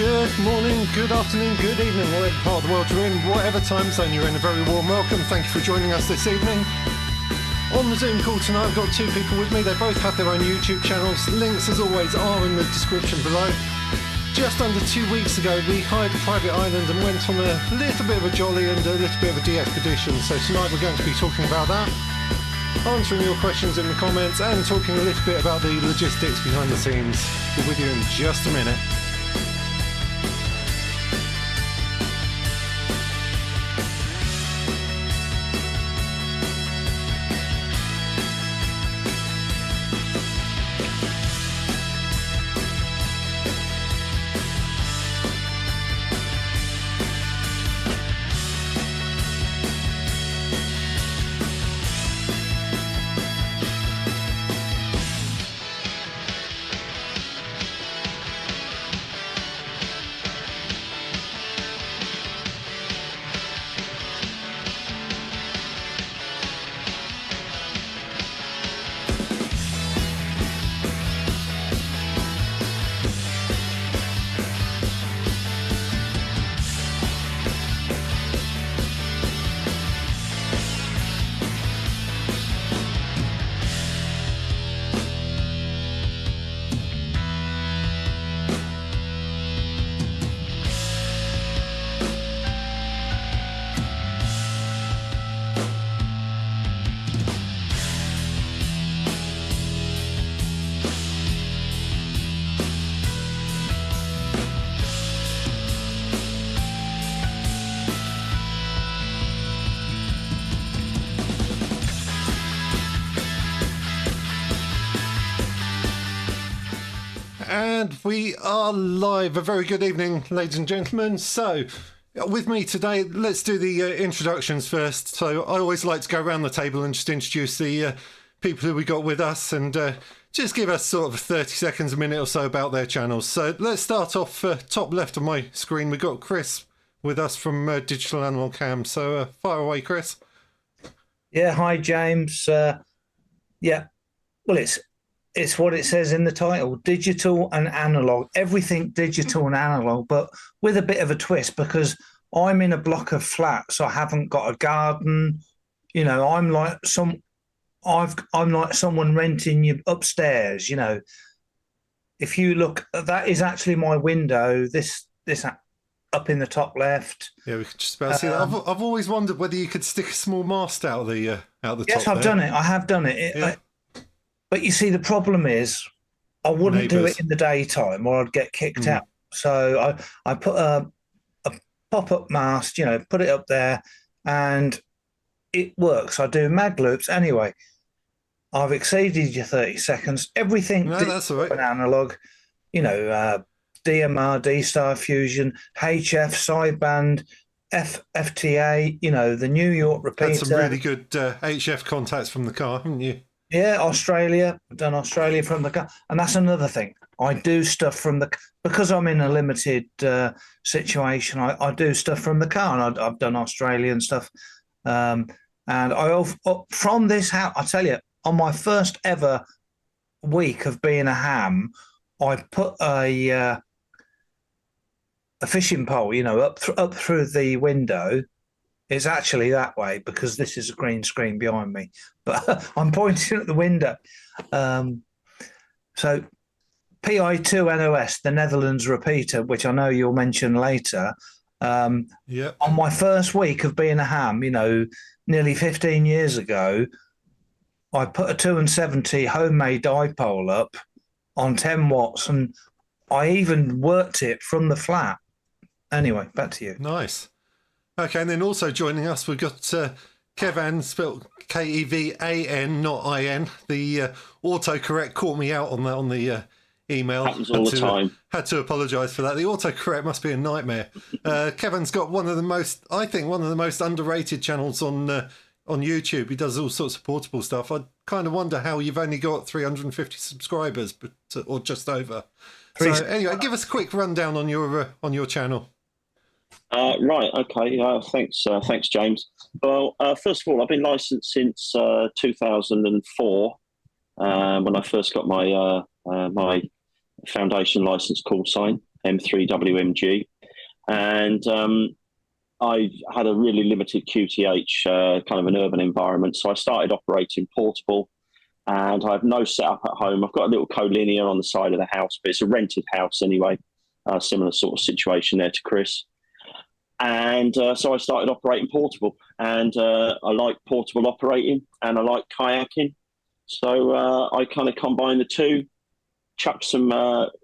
Good morning, good afternoon, good evening, whatever part of the world you're in, whatever time zone you're in, a very warm welcome. Thank you for joining us this evening. On the Zoom call tonight, I've got two people with me. They both have their own YouTube channels. Links, as always, are in the description below. Just under 2 weeks ago, we hired a private island and went on a little bit of a jolly and a little bit of a de-expedition. So tonight we're going to be talking about that, answering your questions in the comments, and talking a little bit about the logistics behind the scenes. Be with you in just a minute. And we are live. A very good evening, ladies and gentlemen. So, with me today, let's do the introductions first. So, I always like to go around the table and just introduce the people who we got with us and just give us sort of 30 seconds, a minute or so about their channels. So, let's start off top left of my screen. We've got Chris with us from Digital Animal Cam. So, fire away, Chris. Yeah, hi, James. Yeah, well, it's what it says in the title, digital and analog, everything digital and analog, but with a bit of a twist because I'm in a block of flats. I haven't got a garden. You know, I'm like someone renting you upstairs, you know. If you look, that is actually my window, this up in the top left. Yeah, we could just about see that. I've always wondered whether you could stick a small mast out of the top. Yes, I've done it. I have done it. Yeah. But you see, the problem is I wouldn't do it in the daytime or I'd get kicked out. So I put a pop-up mast, you know, put it up there and it works. I do mag loops. Anyway, I've exceeded your 30 seconds. Everything that's all right. Analog, you know, DMR, D-Star Fusion, HF, sideband, FTA, you know, the New York repeater. Had some really good HF contacts from the car, haven't you? Yeah, Australia. I've done Australia from the car. And that's another thing. I do stuff from because I'm in a limited situation, I do stuff from the car. And I've done Australian stuff. And from this house, I tell you, on my first ever week of being a ham, I put a fishing pole, you know, up through the window. It's actually that way because this is a green screen behind me, but I'm pointing at the window. So PI2NOS, the Netherlands repeater, which I know you'll mention later. On my first week of being a ham, you know, nearly 15 years ago, I put a 270 homemade dipole up on 10 watts and I even worked it from the flat. Anyway, back to you. Nice. Okay, and then also joining us, we've got Kevan, spelled Kevan, not In. The autocorrect caught me out on that on the email. Happens all the time. Had to apologise for that. The autocorrect must be a nightmare. Kevan's got one of the most underrated channels on YouTube. He does all sorts of portable stuff. I kind of wonder how you've only got 350 subscribers, or just over. So anyway, give us a quick rundown on your channel. Right, okay, thanks, James. Well, first of all, I've been licensed since 2004 when I first got my my foundation license call sign. M3WMG, and I had a really limited QTH, kind of an urban environment. So I started operating portable, and I have no setup at home. I've got a little collinear on the side of the house, but it's a rented house anyway. Similar sort of situation there to Chris. And so I started operating portable, and I like portable operating, and I like kayaking. So I kind of combine the two, chuck some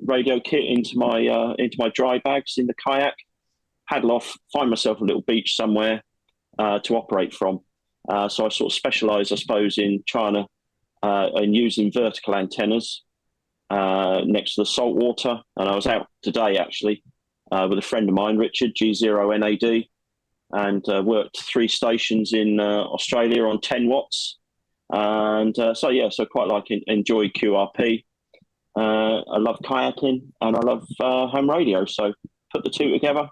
radio kit into my dry bags in the kayak, paddle off, find myself a little beach somewhere to operate from. So I sort of specialise, I suppose, in China and using vertical antennas next to the salt water. And I was out today, actually, with a friend of mine, Richard, G0NAD, and worked 3 stations in Australia on 10 watts. And so quite like enjoy QRP. I love kayaking, and I love ham radio. So put the two together.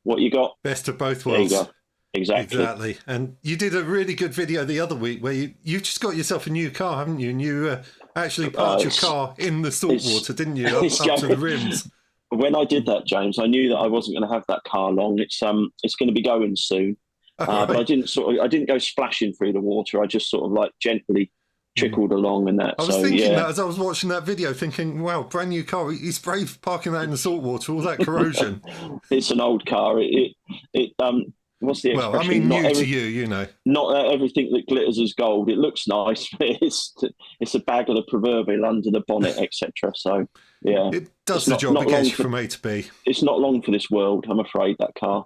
What you got? Best of both worlds. There you go. Exactly. And you did a really good video the other week where you just got yourself a new car, haven't you? And you actually parked your car in the salt water, didn't you? Up to the rims. When I did that, James, I knew that I wasn't going to have that car long. It's going to be going soon. Right. But I didn't go splashing through the water. I just sort of like gently trickled along and that. I was thinking that as I was watching that video, thinking, wow, brand new car. He's brave parking that in the salt water, all that corrosion. It's an old car. What's the expression? Well, I mean, new to you, you know. Not everything that glitters is gold. It looks nice, but it's a bag of the proverbial under the bonnet, etc. So, yeah. It does the job. It gets you from A to B. It's not long for this world, I'm afraid, that car.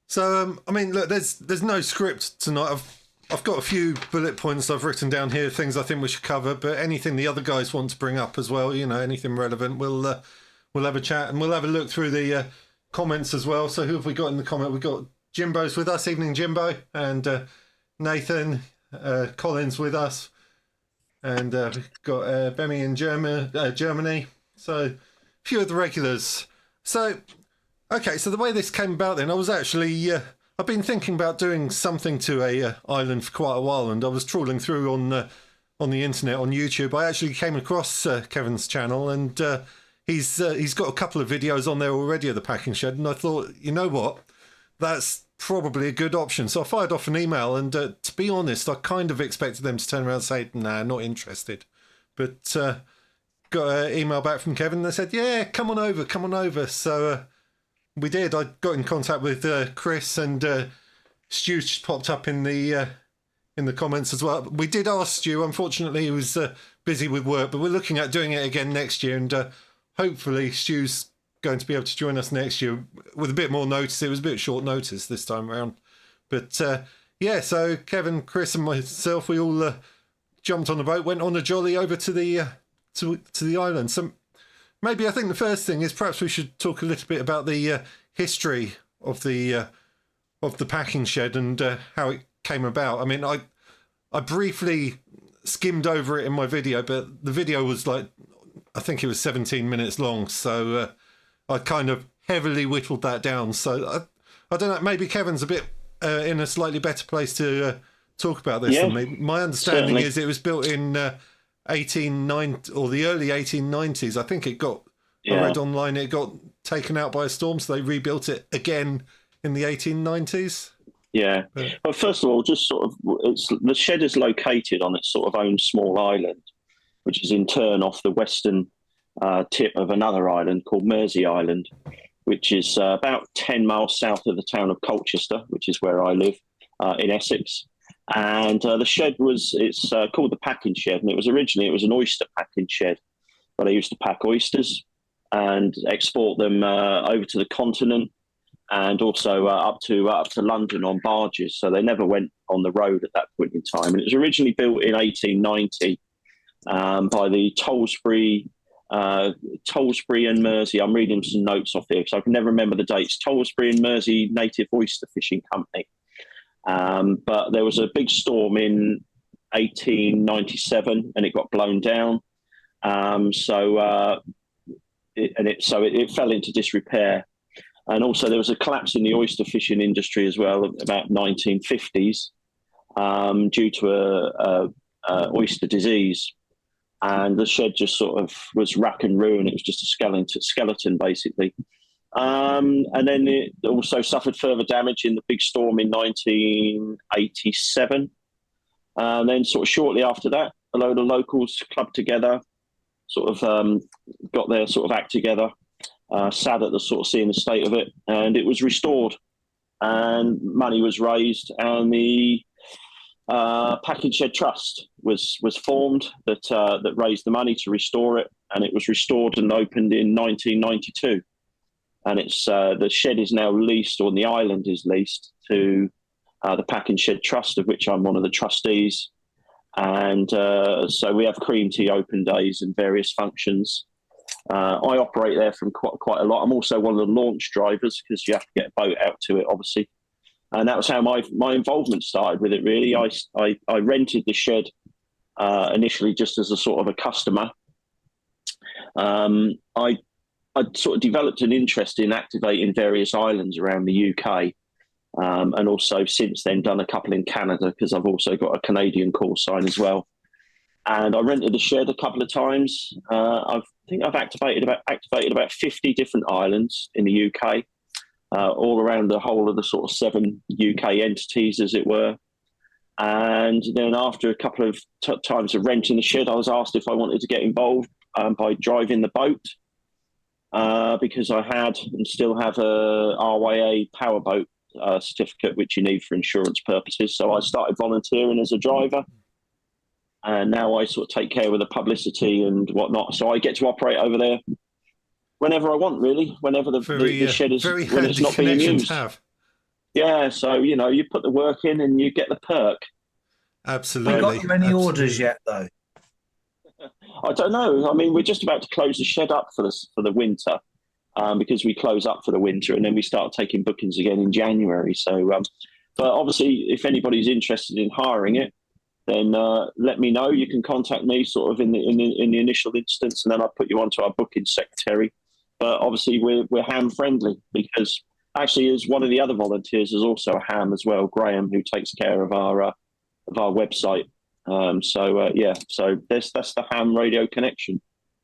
So, I mean, look, there's no script tonight. I've got a few bullet points I've written down here, things I think we should cover, but anything the other guys want to bring up as well, you know, anything relevant, we'll have a chat, and we'll have a look through the comments as well. So who have we got in the comment? We've got Jimbo's with us, evening Jimbo, and Nathan Collins with us, and we've got Bemi in Germany. So a few of the regulars. So, okay, so the way this came about then, I was actually... I've been thinking about doing something to a island for quite a while, and I was trawling through on the internet, on YouTube. I actually came across Kevan's channel, and he's got a couple of videos on there already of the packing shed, and I thought, you know what, that's probably a good option. So I fired off an email, and to be honest, I kind of expected them to turn around and say, nah, not interested. But got an email back from Kevan, they said, yeah, come on over. So... we did. I got in contact with Chris, and Stu just popped up in the comments as well. We did ask Stu. Unfortunately, he was busy with work, but we're looking at doing it again next year, and hopefully Stu's going to be able to join us next year with a bit more notice. It was a bit short notice this time around, but yeah. So Kevan, Chris, and myself, we all jumped on the boat, went on a jolly over to the island. So. Maybe I think the first thing is perhaps we should talk a little bit about the history of the packing shed and how it came about. I mean, I briefly skimmed over it in my video, but the video was like, I think it was 17 minutes long, so I kind of heavily whittled that down. So I don't know, maybe Kevan's a bit in a slightly better place to talk about this than me. My understanding is it was built in 1890 or the early 1890s. I think it got, I read online, it got taken out by a storm, so they rebuilt it again in the 1890s. Yeah. Well, first of all, just sort of, the shed is located on its sort of own small island, which is in turn off the western tip of another island called Mersey Island, which is about 10 miles south of the town of Colchester, which is where I live, in Essex. And the shed it's called the packing shed, and it was an oyster packing shed, but I used to pack oysters and export them over to the continent, and also up to London on barges. So they never went on the road at that point in time. And it was originally built in 1890 by the Tollsbury and Mersey. I'm reading some notes off here because I can never remember the dates. Tollsbury and Mersey Native Oyster Fishing Company. But there was a big storm in 1897 and it got blown down. So it fell into disrepair. And also there was a collapse in the oyster fishing industry as well, about 1950s, due to a oyster disease. and the shed just sort of was rack and ruin. It was just a skeleton basically. And then it also suffered further damage in the big storm in 1987. And then sort of shortly after that, a load of locals clubbed together, sort of got their sort of act together, sad at the sort of seeing the state of it, and it was restored, and money was raised, and the Packing Shed Trust was formed that raised the money to restore it, and it was restored and opened in 1992. And it's the shed is now leased, or the island is leased to the Packing Shed Trust, of which I'm one of the trustees. And so we have cream tea open days and various functions. I operate there from quite a lot. I'm also one of the launch drivers, because you have to get a boat out to it, obviously. And that was how my involvement started with it, really. I rented the shed initially just as a sort of a customer. I sort of developed an interest in activating various islands around the UK. And also since then done a couple in Canada, because I've also got a Canadian call sign as well. And I rented the shed a couple of times. I think I've activated about 50 different islands in the UK, all around the whole of the sort of 7 UK entities, as it were. And then after a couple of times of renting the shed, I was asked if I wanted to get involved by driving the boat, because I had and still have a RYA powerboat certificate, which you need for insurance purposes. So I started volunteering as a driver, and now I sort of take care of the publicity and whatnot. So I get to operate over there whenever I want, really, whenever the shed is, when it's not being used. Yeah, so, you know, you put the work in and you get the perk. Absolutely. Have you got many orders yet, though? I don't know. I mean, we're just about to close the shed up for the winter, because we close up for the winter and then we start taking bookings again in January. So, but obviously, if anybody's interested in hiring it, then let me know. You can contact me sort of in the initial instance, and then I'll put you onto our booking secretary. But obviously, we're ham friendly, because actually, as one of the other volunteers is also a ham as well, Graham, who takes care of our website. So that's the ham radio connection.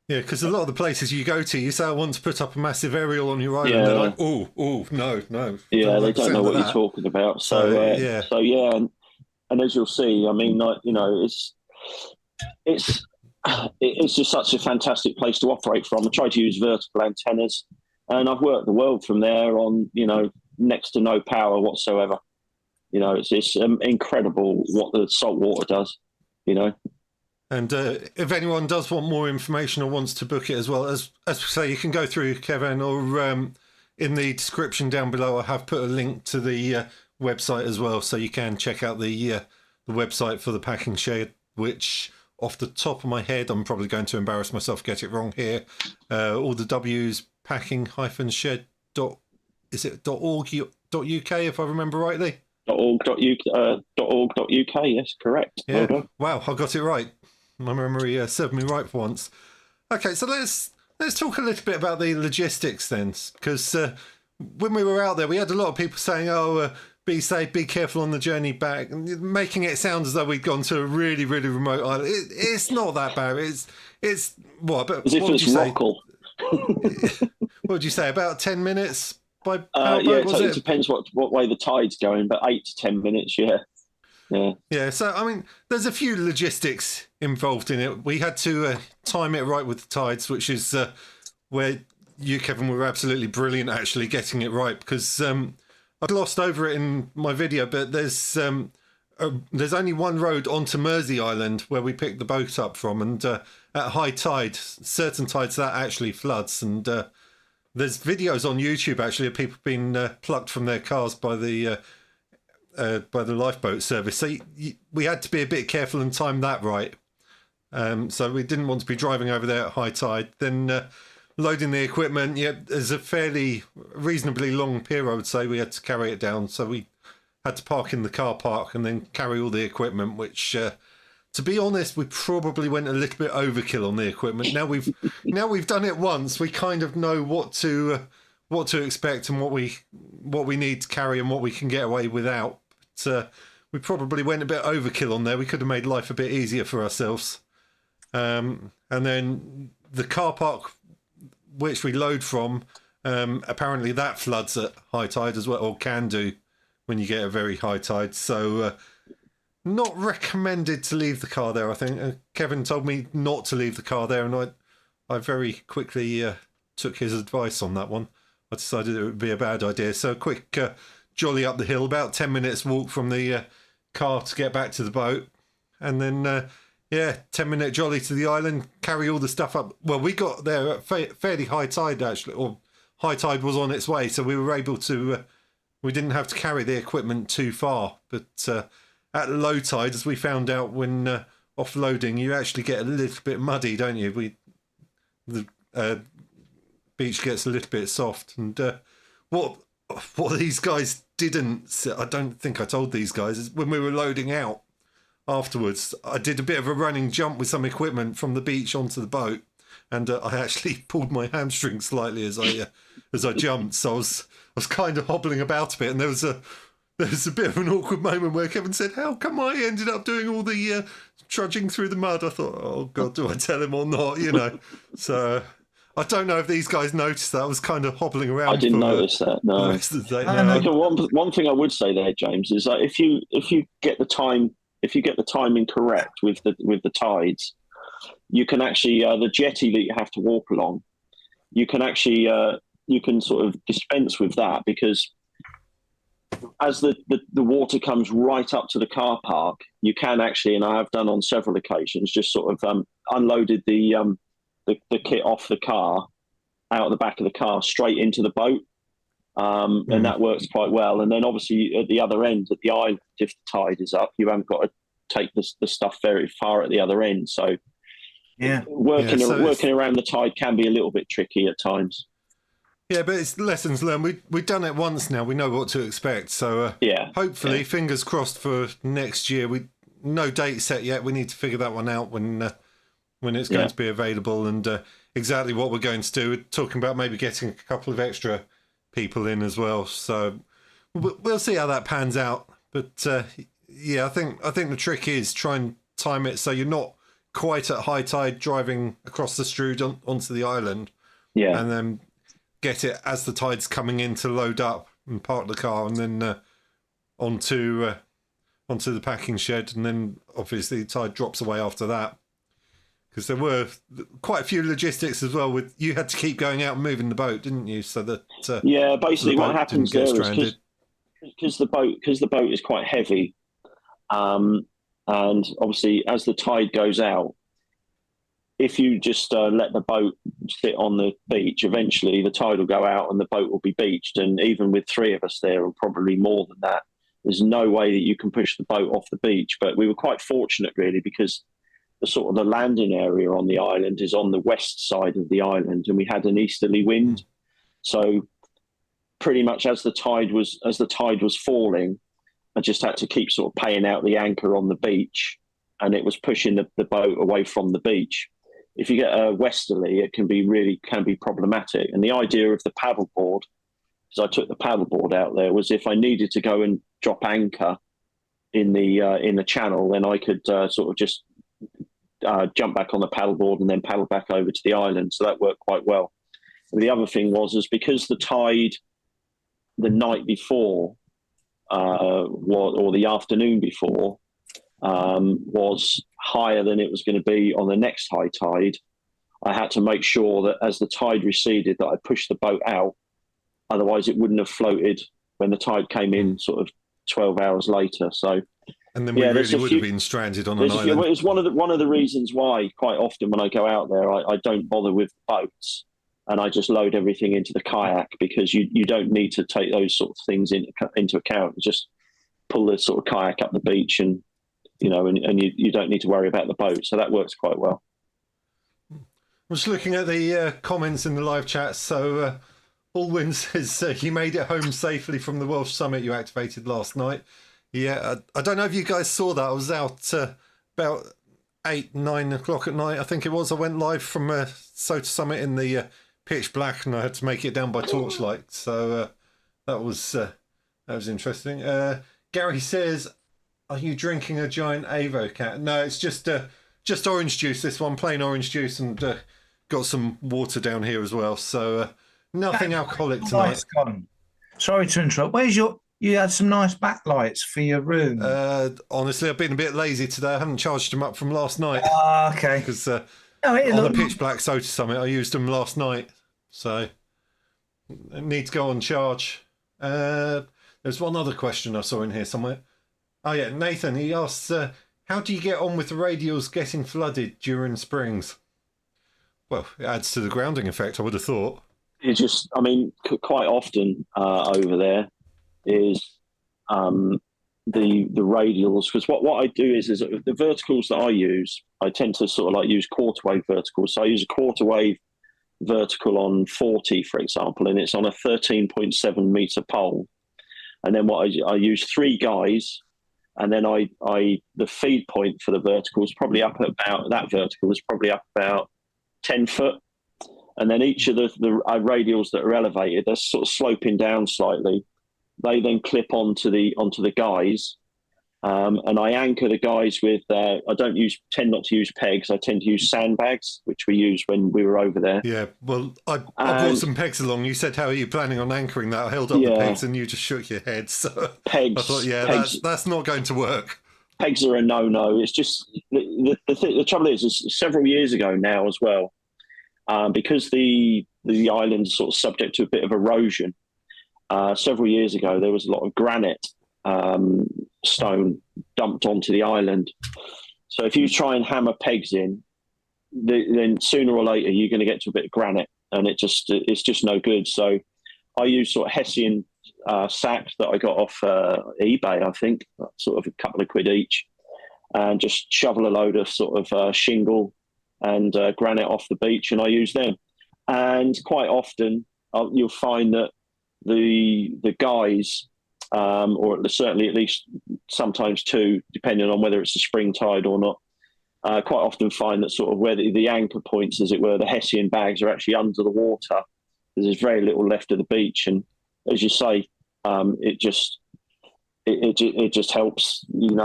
Yeah, because a lot of the places you go to, you say, I want to put up a massive aerial on your island. Yeah. They're like, oh, no. Yeah, they don't know what you're talking about. So yeah. And as you'll see, I mean, you know, it's just such a fantastic place to operate from. I try to use vertical antennas, and I've worked the world from there on, you know, next to no power whatsoever. You know, it's incredible what the salt water does, you know. And if anyone does want more information or wants to book it as well, as we say, you can go through Kevan, or in the description down below, I have put a link to the website as well, so you can check out the website for the Packing Shed, which off the top of my head, I'm probably going to embarrass myself, get it wrong here. All the W's, packing-shed. Is it .org.uk, if I remember rightly? .org.uk, yes, correct. Yeah. Well, wow, I got it right. My memory served me right for once. Okay, so let's talk a little bit about the logistics then, because when we were out there, we had a lot of people saying, be safe, be careful on the journey back, and making it sound as though we'd gone to a really, really remote island. It's not that bad. It's what? But as if what it's Rockall. What would you say? About 10 minutes by powerboat, yeah, it depends what way the tide's going, but 8 to 10 minutes, yeah. Yeah, so, I mean, there's a few logistics involved in it. We had to time it right with the tides, which is where you, Kevan, were absolutely brilliant, actually, getting it right, because I glossed over it in my video, but there's only one road onto Mersey Island where we picked the boat up from, and at high tide, certain tides, that actually floods, and there's videos on YouTube, actually, of people being plucked from their cars by the lifeboat service. So we had to be a bit careful and time that right. So we didn't want to be driving over there at high tide. Then loading the equipment, there's a fairly reasonably long pier, I would say. We had to carry it down. So we had to park in the car park and then carry all the equipment, which, to be honest, we probably went a little bit overkill on the equipment. Now we've done it once. We kind of know what to expect and what we need to carry and what we can get away without. But we probably went a bit overkill on there. We could have made life a bit easier for ourselves. And then the car park which we load from, apparently that floods at high tide as well, or can do when you get a very high tide. So not recommended to leave the car there, I think. Kevan told me not to leave the car there, and I very quickly took his advice on that one. I decided it would be a bad idea. So a quick jolly up the hill, about 10 minutes walk from the car to get back to the boat. And then, 10-minute jolly to the island, carry all the stuff up. Well, we got there at fairly high tide, actually, or high tide was on its way. So we were able to, we didn't have to carry the equipment too far. But at low tide, as we found out when offloading, you actually get a little bit muddy, don't you? The beach gets a little bit soft. And what these guys didn't, I don't think I told these guys, is when we were loading out afterwards, I did a bit of a running jump with some equipment from the beach onto the boat, and I actually pulled my hamstring slightly as I jumped. So I was kind of hobbling about a bit, and there was a bit of an awkward moment where Kevan said, "How come I ended up doing all the trudging through the mud?" I thought, "Oh God, do I tell him or not?" So I don't know if these guys noticed that I was kind of hobbling around. I didn't notice that. No. The rest of the day. No. Okay, one thing I would say there, James, is that if you get the timing correct with the tides, you can actually the jetty that you have to walk along, you can actually you can sort of dispense with that, because as the water comes right up to the car park, you can actually, and I have done on several occasions, just sort of unloaded the kit off the car, out the back of the car, straight into the boat. And that works quite well. And then obviously at the other end, at the island, if the tide is up, you haven't got to take the stuff very far at the other end. So working around the tide can be a little bit tricky at times. Yeah, but it's lessons learned. We've done it once now. We know what to expect. So hopefully, fingers crossed for next year. No date set yet. We need to figure that one out when it's going to be available, and exactly what we're going to do. We're talking about maybe getting a couple of extra people in as well. So we'll see how that pans out. But I think the trick is try and time it so you're not quite at high tide driving across the Strood onto the island. Yeah, and then get it as the tide's coming in to load up and park the car, and then onto the packing shed, and then obviously the tide drops away after that. Because there were quite a few logistics as well. With you had to keep going out and moving the boat, didn't you? So that basically what happens there is because the boat is quite heavy, and obviously as the tide goes out, if you just let the boat sit on the beach, eventually the tide will go out and the boat will be beached. And even with three of us there, and probably more than that, there's no way that you can push the boat off the beach. But we were quite fortunate, really, because the landing area on the island is on the west side of the island, and we had an easterly wind. So pretty much as the tide was falling, I just had to keep sort of paying out the anchor on the beach, and it was pushing the boat away from the beach. If you get a westerly, it can be problematic. And the idea of the paddleboard, because I took the paddleboard out there, was if I needed to go and drop anchor in the channel, then I could sort of just jump back on the paddleboard and then paddle back over to the island. So that worked quite well. And the other thing was because the tide the night before or the afternoon before was higher than it was going to be on the next high tide, I had to make sure that as the tide receded that I pushed the boat out. Otherwise it wouldn't have floated when the tide came in sort of 12 hours later. So and then we really would have been stranded on an island. It's one of the reasons why quite often when I go out there, I don't bother with boats, and I just load everything into the kayak, because you don't need to take those sort of things into account. Just pull the sort of kayak up the beach, and you don't need to worry about the boat. So that works quite well. I'm just looking at the comments in the live chat. So Alwyn says you made it home safely from the Welsh summit you activated last night. Yeah, I don't know if you guys saw that. I was out about 8-9 o'clock at night, I think it was. I went live from Sota Summit in the pitch black, and I had to make it down by torchlight. So that was interesting. Gary says, "Are you drinking a giant Avo cat?" No, it's just just orange juice. This one, plain orange juice, and got some water down here as well. So nothing alcoholic tonight. Sorry to interrupt. You had some nice backlights for your room. Honestly, I've been a bit lazy today. I haven't charged them up from last night. Okay. Because on the pitch black Soda Summit, I used them last night. So I need to go on charge. There's one other question I saw in here somewhere. Oh yeah, Nathan, he asks, how do you get on with the radials getting flooded during springs? Well, it adds to the grounding effect, I would have thought. Quite often over there is the radials, because what I do is the verticals that I use, I tend to sort of like use quarter wave verticals. So I use a quarter wave vertical on 40, for example, and it's on a 13.7 meter pole. And then I use 3 guys, and then the feed point for the vertical is probably up about 10 foot. And then each of the radials that are elevated, they're sort of sloping down slightly. They then clip onto the guys, and I anchor the guys with. I tend not to use pegs. I tend to use sandbags, which we used when we were over there. Yeah, well, I brought some pegs along. You said, "How are you planning on anchoring that?" I held up the pegs, and you just shook your head. So pegs. I thought, that's not going to work. Pegs are a no-no. It's just the trouble is several years ago now as well, because the island is sort of subject to a bit of erosion. Several years ago, there was a lot of granite stone dumped onto the island. So if you try and hammer pegs in, then sooner or later you're going to get to a bit of granite, and it's just no good. So I use sort of Hessian sacks that I got off eBay, I think, sort of a couple of quid each, and just shovel a load of sort of shingle and granite off the beach, and I use them. And quite often you'll find that the guys, or certainly at least sometimes 2, depending on whether it's a spring tide or not, quite often find that sort of where the anchor points, as it were, the Hessian bags are actually under the water. There's very little left of the beach, and as you say, it just helps. You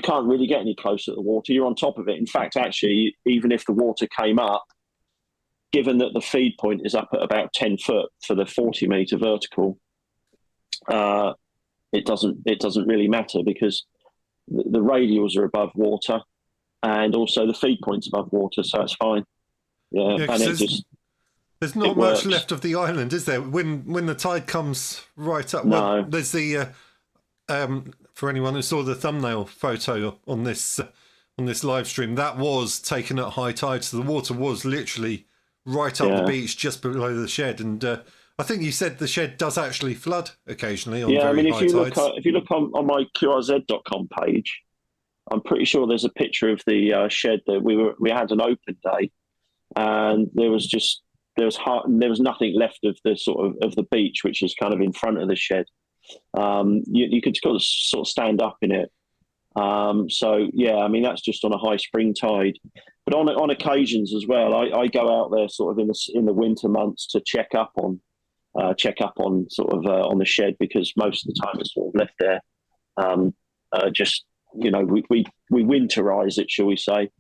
can't really get any closer to the water. You're on top of it. In fact, actually, even if the water came up, given that the feed point is up at about 10 foot for the 40 meter vertical, it doesn't really matter, because the radials are above water, and also the feed point's above water, so it's fine. Yeah, and there's not much left of the island, is there? When the tide comes right up, no. There's the for anyone who saw the thumbnail photo on this live stream, that was taken at high tide, so the water was literally right up the beach, just below the shed, and I think you said the shed does actually flood occasionally on very high tides. If you look on my QRZ.com page, I'm pretty sure there's a picture of the shed that we had an open day, and there was nothing left of the sort of the beach, which is kind of in front of the shed. You could sort of stand up in it. So yeah, that's just on a high spring tide. But on occasions as well, I go out there sort of in the winter months to check up on sort of on the shed, because most of the time it's sort of left there. We winterize it, shall we say?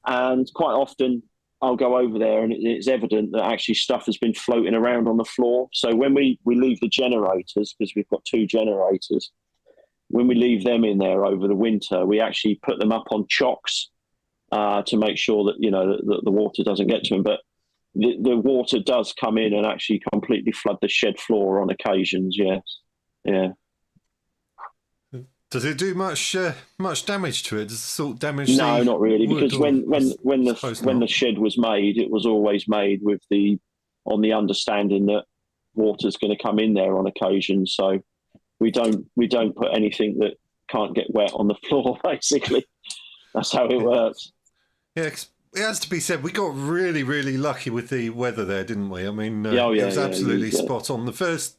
And quite often I'll go over there, and it's evident that actually stuff has been floating around on the floor. So when we leave the generators, because we've got 2 generators, when we leave them in there over the winter, we actually put them up on chocks to make sure that that the water doesn't get to them. But the water does come in and actually completely flood the shed floor on occasions. Yes, yeah. Does it do much damage to it? Does the salt damage? No, not really, because when the shed was made, it was always made on the understanding that water's going to come in there on occasion. So we don't put anything that can't get wet on the floor. Basically, that's how it works. Yeah, it has to be said, we got really, really lucky with the weather there, didn't we? It was absolutely spot on. The first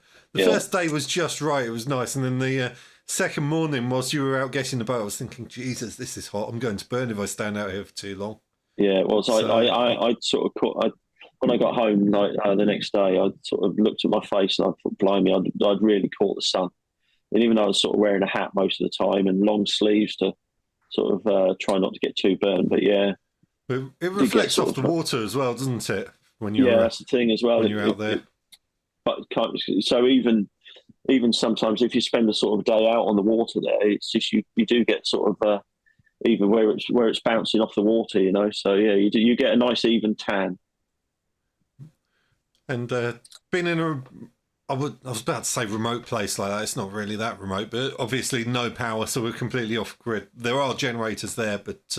day was just right. It was nice, and then the second morning, whilst you were out getting the boat, I was thinking, Jesus, this is hot. I'm going to burn if I stand out here for too long. Yeah, well, I sort of caught. When I got home the next day, I sort of looked at my face and I thought, blimey, I'd really caught the sun. And even though I was sort of wearing a hat most of the time and long sleeves to sort of try not to get too burned. But yeah, it reflects off the water as well, doesn't it? When you're that's the thing as well. When you're out there. So even sometimes if you spend a sort of day out on the water there, it's just you do get sort of even where it's bouncing off the water, you know. So yeah, you get a nice even tan. And being in I was about to say remote place like that. It's not really that remote, but obviously no power, so we're completely off grid. There are generators there, but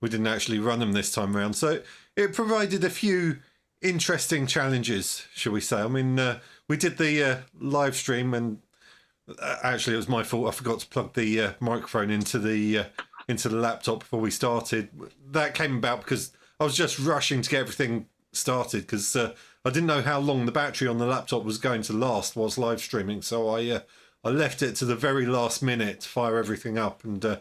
we didn't actually run them this time around. So it provided a few interesting challenges, shall we say. I mean, we did the live stream, and actually it was my fault. I forgot to plug the microphone into the laptop before we started. That came about because I was just rushing to get everything started because I didn't know how long the battery on the laptop was going to last whilst live streaming. So I left it to the very last minute to fire everything up, and I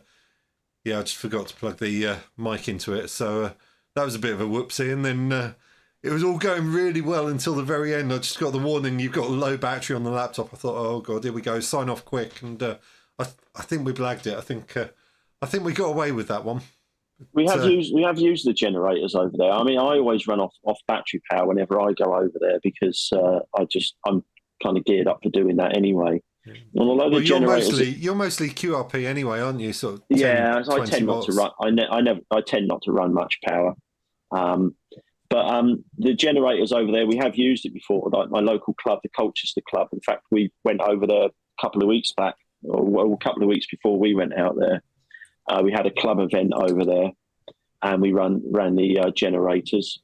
just forgot to plug the mic into it. So that was a bit of a whoopsie, and then it was all going really well until the very end. I just got the warning, you've got a low battery on the laptop. I thought, oh God, here we go, sign off quick. And I think we blagged it. I think we got away with that one. We have used the generators over there. I mean, I always run off battery power whenever I go over there because I'm kind of geared up for doing that anyway. Yeah. Well, you're mostly QRP anyway, aren't you? Sort of 10, I tend not to run. I tend not to run much power. But the generators over there, we have used it before. Like my local club, the Colchester Club. In fact, we went over there a couple of weeks back, or a couple of weeks before we went out there. We had a club event over there, and we ran the generators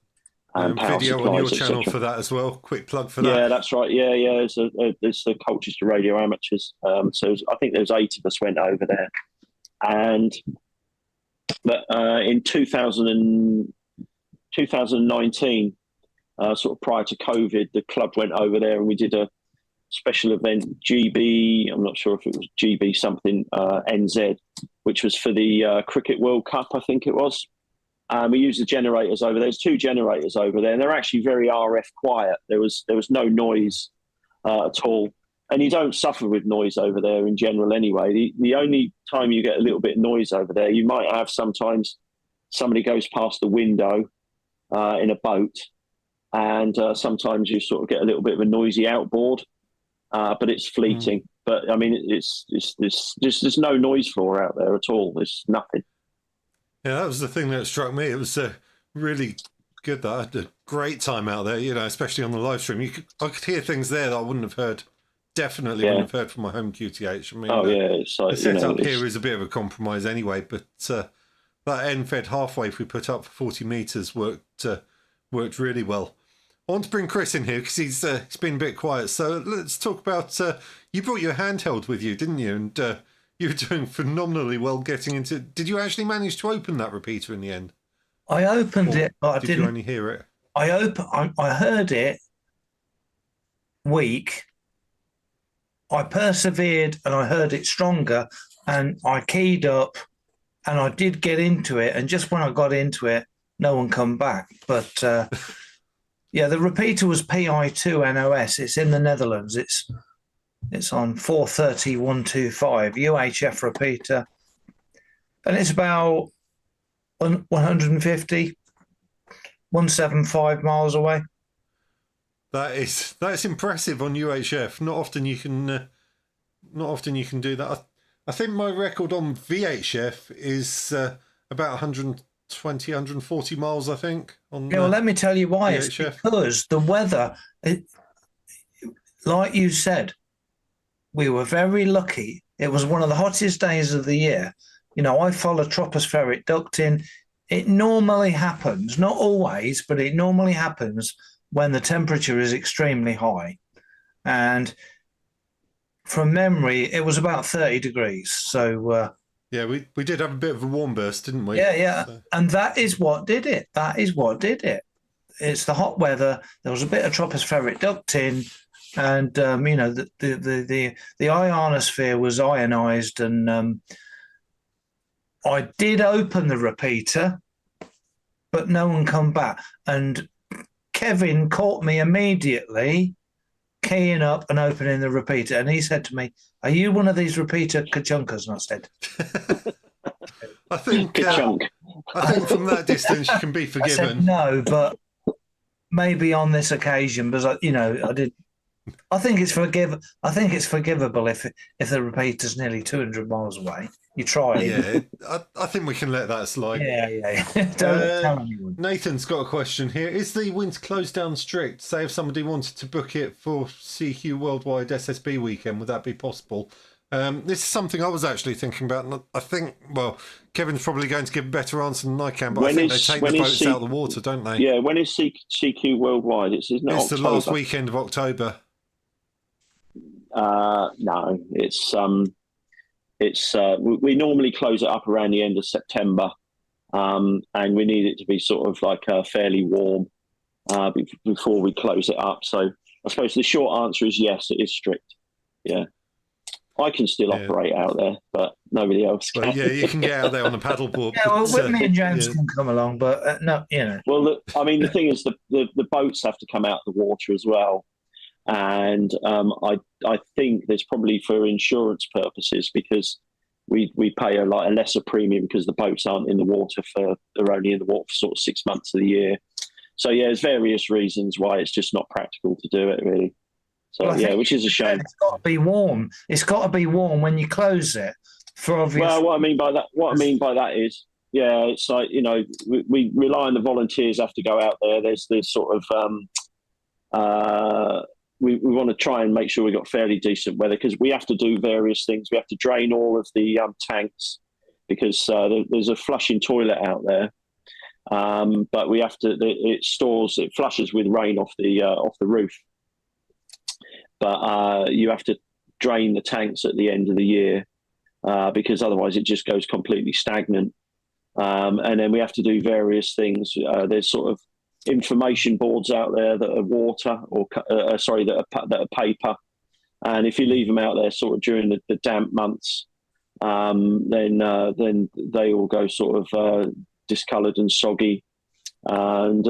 and power video supplies, on your channel for that as well. Quick plug for that. Yeah, that's right. Yeah. It's the Colchester Radio Amateurs. So I think there was 8 of us went over there, but in 2019, sort of prior to COVID, the club went over there and we did a special event, GB, I'm not sure if it was GB something, NZ, which was for the Cricket World Cup, I think it was. We used the generators over there. There's 2 generators over there, and they're actually very RF quiet. There was no noise at all. And you don't suffer with noise over there in general anyway. The only time you get a little bit of noise over there, you might have sometimes somebody goes past the window in a boat, and sometimes you sort of get a little bit of a noisy outboard, but it's fleeting. But I mean, there's no noise floor out there at all. There's nothing. Yeah, that was the thing that struck me. It was really good. That I had a great time out there, you know, especially on the live stream. I could hear things there that I wouldn't have heard. Definitely wouldn't have heard from my home QTH. I mean, it's like, the setup here is a bit of a compromise anyway, but that end-fed half wave we put up for 40 metres worked really well. I want to bring Chris in here because he's been a bit quiet. So let's talk about, you brought your handheld with you, didn't you? And you were doing phenomenally well getting into... Did you actually manage to open that repeater in the end? I opened it, but I didn't... Did you only hear it? I heard it weak. I persevered and I heard it stronger, and I keyed up and I did get into it. And just when I got into it, no one come back. But yeah, the repeater was PI2 NOS. It's in the Netherlands. It's on 430125 UHF repeater, and it's about 175 miles away. That's impressive on UHF. Not often you can do that. I think my record on VHF is about 120, 140 miles, I think. Well, let me tell you why. VHF. It's because the weather, like you said, we were very lucky. It was one of the hottest days of the year. You know, I follow tropospheric ducting. It normally happens, not always, but it normally happens when the temperature is extremely high. And from memory, it was about 30 degrees. So yeah, we did have a bit of a warm burst, didn't we? Yeah. So. And that is what did it. It's the hot weather. There was a bit of tropospheric ducting, and you know, the ionosphere was ionized, and I did open the repeater, but no one come back. And Kevan caught me immediately keying up and opening the repeater, and he said to me, "Are you one of these repeater kachunkers?" And I said, I think Good chunk. I think from that distance you can be forgiven. I said no, but maybe on this occasion, because I did. I think it's forgivable if the repeater's nearly 200 miles away. You try it. Yeah, I think we can let that slide. Yeah. Don't tell anyone. Nathan's got a question here. Is the winter close down strict? Say if somebody wanted to book it for CQ Worldwide SSB weekend, would that be possible? This is something I was actually thinking about, and I think, well, Kevin's probably going to give a better answer than I can, but I think they take the boats out of the water, don't they? Yeah, when is CQ Worldwide? It's the last weekend of October. No, we normally close it up around the end of September, and we need it to be sort of like fairly warm before we close it up. So I suppose the short answer is yes, it is strict. Yeah. I can still operate out there, but nobody else can. Well, yeah, you can get out there on a paddleboard. Yeah, well, Whitney and James can come along, but no, Well, the thing is, the boats have to come out of the water as well, and I think there's probably for insurance purposes, because we pay a lesser premium because the boats aren't in the water they're only in the water for sort of 6 months of the year. So yeah, there's various reasons why it's just not practical to do it, really. So yeah, which is a shame. It's got to be warm. It's got to be warm when you close it. For obvious. Well, what I mean by that is, yeah, it's like, we rely on the volunteers have to go out there. There's sort of we want to try and make sure we've got fairly decent weather, because we have to do various things. We have to drain all of the tanks, because there's a flushing toilet out there. But we have to. It flushes with rain off the roof. But you have to drain the tanks at the end of the year, because otherwise it just goes completely stagnant. And then we have to do various things. There's sort of information boards out there that are water, or that are paper. And if you leave them out there sort of during the damp months, then they all go sort of discoloured and soggy. And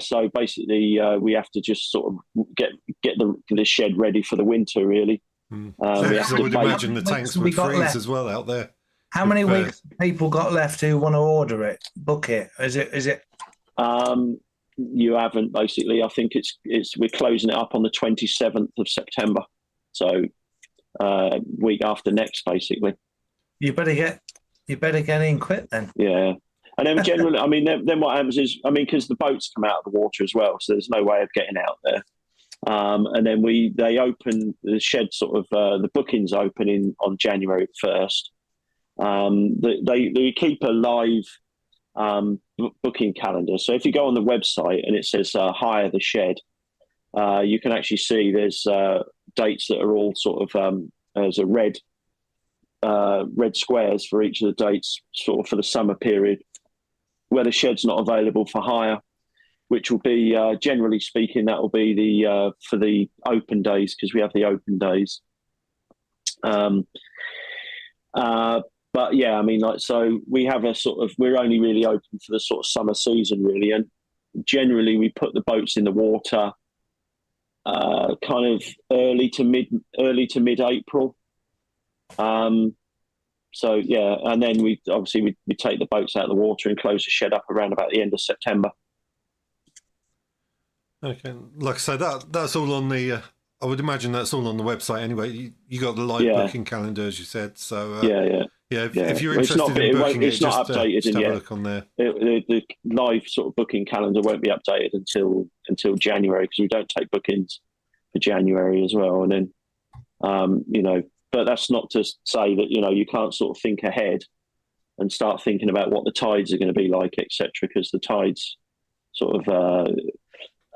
so basically we have to just sort of get the shed ready for the winter, really. I would imagine the tanks would freeze as well out there. How many weeks people got left who want to order it, book it? Is it? You haven't, basically. I think we're closing it up on the 27th of September, so week after next, basically. You better get in quick then. Yeah. And then generally, I mean, then what happens is, because the boats come out of the water as well, so there's no way of getting out there. And then they open the shed, sort of the bookings open on January 1st. They keep a live booking calendar. So if you go on the website and it says hire the shed, you can actually see there's dates that are all sort of there's a red squares for each of the dates, sort of for the summer period, where the shed's not available for hire, which will be, generally speaking, that will be for the open days, because we have the open days. But yeah, so we have we're only really open for the sort of summer season, really. And generally we put the boats in the water kind of early to mid-April. So yeah, and then we take the boats out of the water and close the shed up around about the end of September. Okay, like I say, that's all on the. I would imagine that's all on the website anyway. You got the live booking calendar, as you said. So yeah. If you're interested in booking it's not updated just have yet. a look on there. The live sort of booking calendar won't be updated until January, because we don't take bookings for January as well. And then but that's not to say that you can't sort of think ahead and start thinking about what the tides are going to be like, etc. Because the tides sort of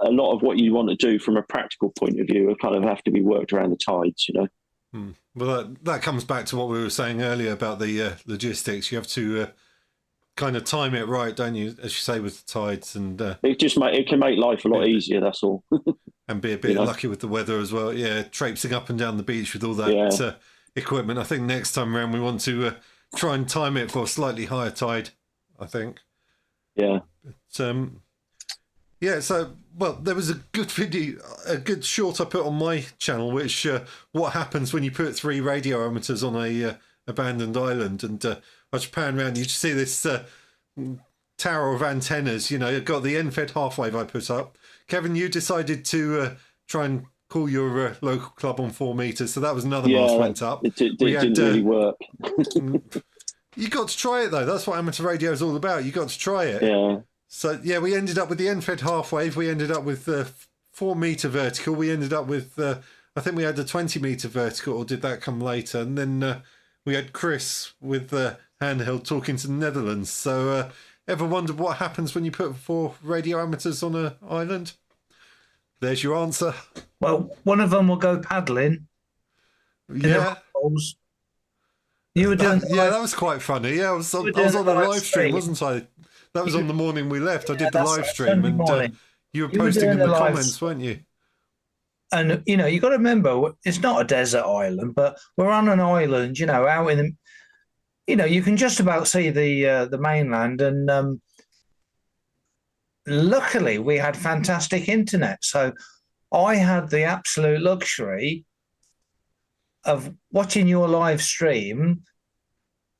a lot of what you want to do from a practical point of view kind of have to be worked around the tides, Well, that comes back to what we were saying earlier about the logistics. You have to kind of time it right, don't you? As you say, with the tides, and it can make life a lot easier. That's all. And be a bit lucky with the weather as well. Yeah, traipsing up and down the beach with all that equipment. I think next time around we want to try and time it for a slightly higher tide, I think. Yeah. But, yeah, so, well, there was a good video, a good short I put on my channel, which what happens when you put 3 radio amateurs on abandoned island, and I was panning around. You just see this tower of antennas. You know, it got the end-fed half-wave I put up. Kevin, you decided to try and call your local club on 4 meters, so that was another mast went up. It didn't really work. You got to try it though. That's what amateur radio is all about. You got to try it. Yeah. So yeah, we ended up with the end-fed half-wave. We ended up with 4 meter vertical. We ended up with I think we had a 20 meter vertical, or did that come later? And then we had Chris with handheld talking to the Netherlands. So ever wondered what happens when you put 4 radio amateurs on an island? There's your answer. Well, one of them will go paddling. Yeah. You were doing that was quite funny. Yeah, I was on the live stream, wasn't I? That was on the morning we left. I did the live stream, and you were posting in the comments, weren't you? And you know, you got to remember, it's not a desert island, but we're on an island. You know, out in the, you know, you can just about see the mainland, and luckily we had fantastic internet. So I had the absolute luxury of watching your live stream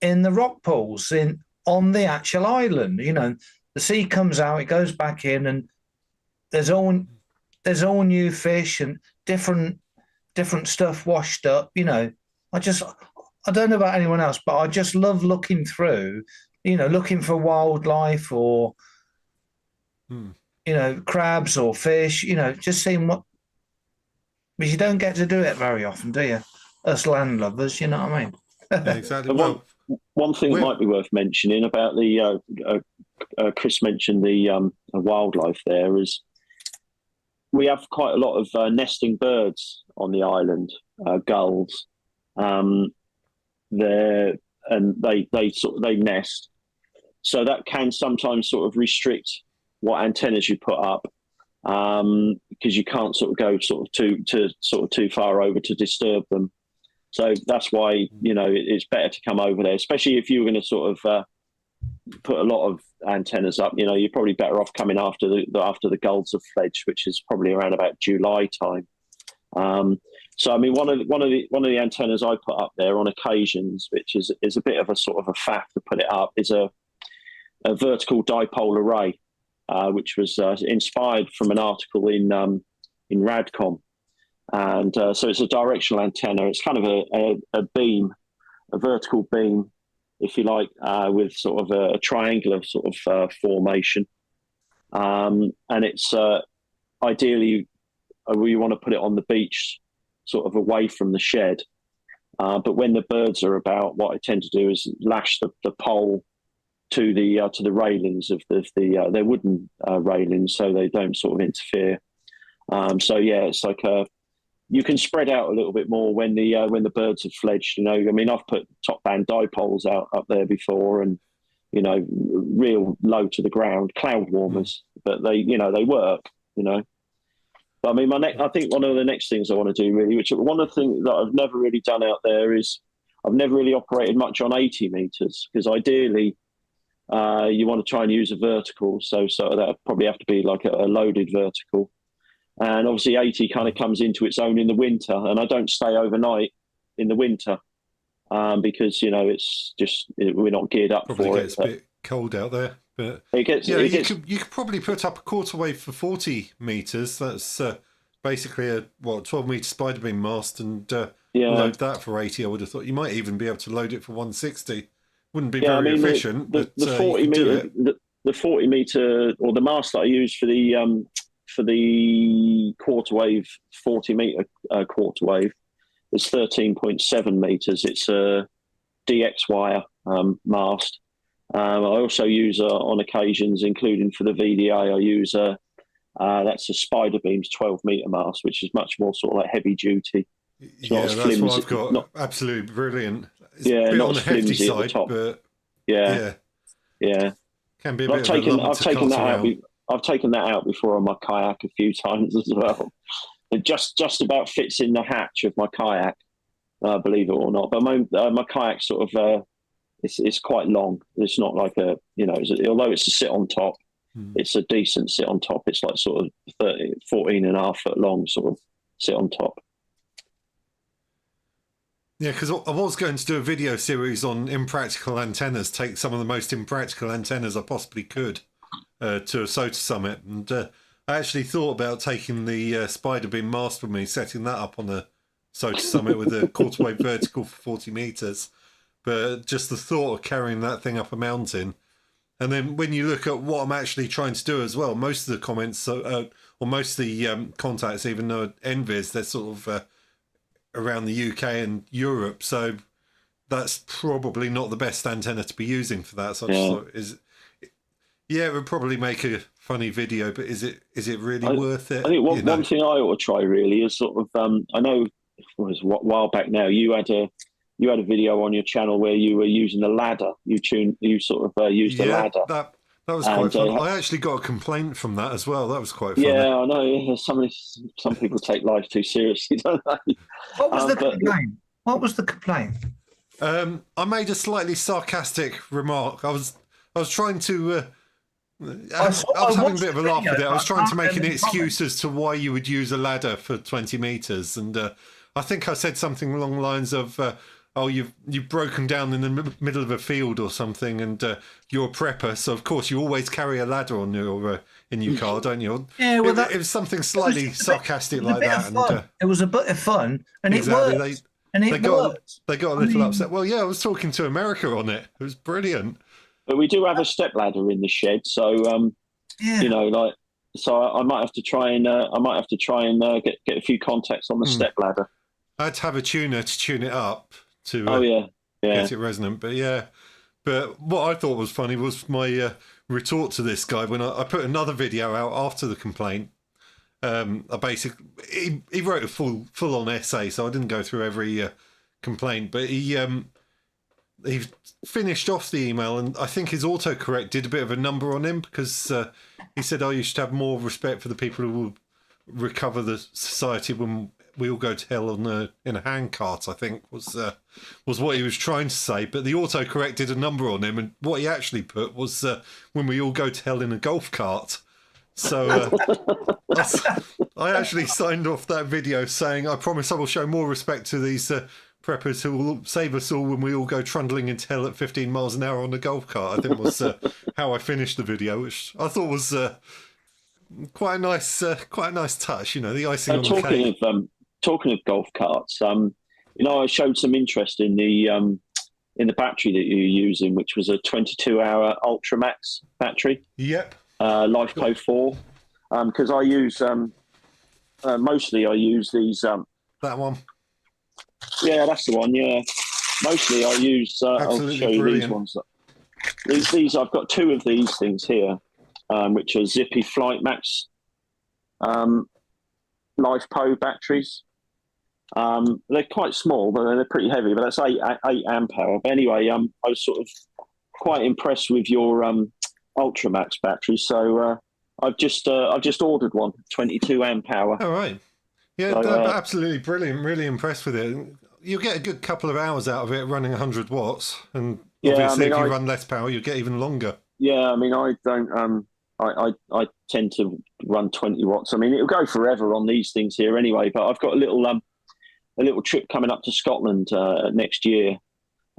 in the rock pools on the actual island. You know, the sea comes out, it goes back in, and there's all new fish and different stuff washed up. You know, I don't know about anyone else, but I just love looking through, you know, looking for wildlife or you know, crabs or fish, you know, just seeing what, but you don't get to do it very often, do you? Us landlubbers, you know what I mean? Yeah, exactly. One thing might be worth mentioning about the Chris mentioned the wildlife there is we have quite a lot of nesting birds on the island, gulls. They nest, so that can sometimes sort of restrict what antennas you put up, because you can't sort of go too far over to disturb them. So that's why, you know, it's better to come over there, especially if you were going to sort of put a lot of antennas up. You know, you're probably better off coming after the gulls have fledged, which is probably around about July time. So I mean, one of the antennas I put up there on occasions, which is a bit of a sort of a faff to put it up, is a vertical dipole array, which was inspired from an article in Radcom. And so it's a directional antenna. It's kind of a beam, a vertical beam, if you like, with sort of a triangular sort of formation. And it's ideally, we want to put it on the beach, sort of away from the shed. But when the birds are about, what I tend to do is lash the pole to the railings of their wooden railings, so they don't sort of interfere. So yeah, it's like you can spread out a little bit more when the birds have fledged. You know, I mean, I've put top band dipoles up there before, and you know, real low to the ground cloud warmers, but they work. You know, but I mean, I think one of the next things I want to do really, which one of the things that I've never really done out there is I've never really operated much on 80 meters, because ideally you want to try and use a vertical, so that probably have to be like a loaded vertical. And obviously 80 kind of comes into its own in the winter, and I don't stay overnight in the winter because, you know, it's just, we're not geared up probably for it. It gets a bit cold out there, but you could probably put up a quarter wave for 40 meters. That's basically a 12 meter spider beam mast, and load that for 80. I would have thought you might even be able to load it for 160. Wouldn't be very efficient, but the 40 meter, the 40 meter, or the mast that I use for the quarter wave, 40 meter quarter wave, is 13.7 meters. It's a DX wire mast. I also use on occasions, including for the VDA, I use that's a spider beams 12 meter mast, which is much more sort of like heavy duty. It's that's what I've got. Absolutely brilliant. It's a bit on the hefty side, but yeah. Can be a bit I've taken that out before on my kayak a few times as well. It just about fits in the hatch of my kayak, believe it or not. But my kayak sort of it's quite long. It's not like a, you know, although it's a sit on top, it's a decent sit on top. It's like sort of 14 and a half foot long sort of sit on top. Yeah, because I was going to do a video series on impractical antennas, take some of the most impractical antennas I possibly could to a SOTA summit. And I actually thought about taking the Spider Beam mast with me, setting that up on a SOTA summit with a quarter wave vertical for 40 meters. But just the thought of carrying that thing up a mountain. And then when you look at what I'm actually trying to do as well, most of the comments, or most of the contacts, even though NVIS, they're sort of around the UK and Europe, so that's probably not the best antenna to be using for that. So I just thought, it would probably make a funny video, but is it really worth it? I think one thing I ought to try really is sort of I know it was a while back now. You had a video on your channel where you were using a ladder. You sort of used a ladder. That was quite fun. I actually got a complaint from that as well. That was quite fun. Yeah, I know. Yeah, some people take life too seriously, don't they? What was the complaint? What was the complaint? I made a slightly sarcastic remark. I was trying to. I was having a bit of a laugh with it. I was trying to make an excuse as to why you would use a ladder for 20 meters, and I think I said something along the lines of. You've broken down in the middle of a field or something, and you're a prepper, so of course you always carry a ladder on your in your car, don't you? Yeah, well, it was something slightly sarcastic like that. And, it was a bit of fun, and exactly, it worked. They got a little upset. Well, yeah, I was talking to America on it. It was brilliant. But we do have a step ladder in the shed, so you know, so I might have to try and get a few contacts on the step ladder. I had to have a tuner to tune it up. To get it resonant, but what I thought was funny was my retort to this guy when I put another video out after the complaint. He wrote a full on essay, so I didn't go through every complaint, but he finished off the email, and I think his autocorrect did a bit of a number on him because he said, "Oh, you should have more respect for the people who will recover the society when we all go to hell in a handcart," I think was what he was trying to say. But the autocorrect did a number on him, and what he actually put was when we all go to hell in a golf cart. So I actually signed off that video saying, "I promise I will show more respect to these preppers who will save us all when we all go trundling into hell at 15 miles an hour on a golf cart." I think was how I finished the video, which I thought was quite a nice touch. You know, the icing on the cake. Talking of golf carts, you know, I showed some interest in the battery that you're using, which was a 22-hour Ultramax battery. Yep. LifePo 4. Because I use mostly I use these. That one. Yeah, that's the one. Yeah, mostly I use. I'll show you these ones. These I've got two of these things here, which are Zippy Flight Max LifePo batteries. They're quite small, but they're pretty heavy. But that's 8 amp hour. But anyway, I was sort of quite impressed with your Ultramax battery, so I've just ordered one, 22 amp hour. All right, yeah, so, absolutely brilliant. Really impressed with it. You'll get a good couple of hours out of it running 100 watts, and obviously if you run less power, you'll get even longer. Yeah, I mean, I don't. I tend to run 20 watts. I mean, it'll go forever on these things here anyway. But I've got a little trip coming up to Scotland next year,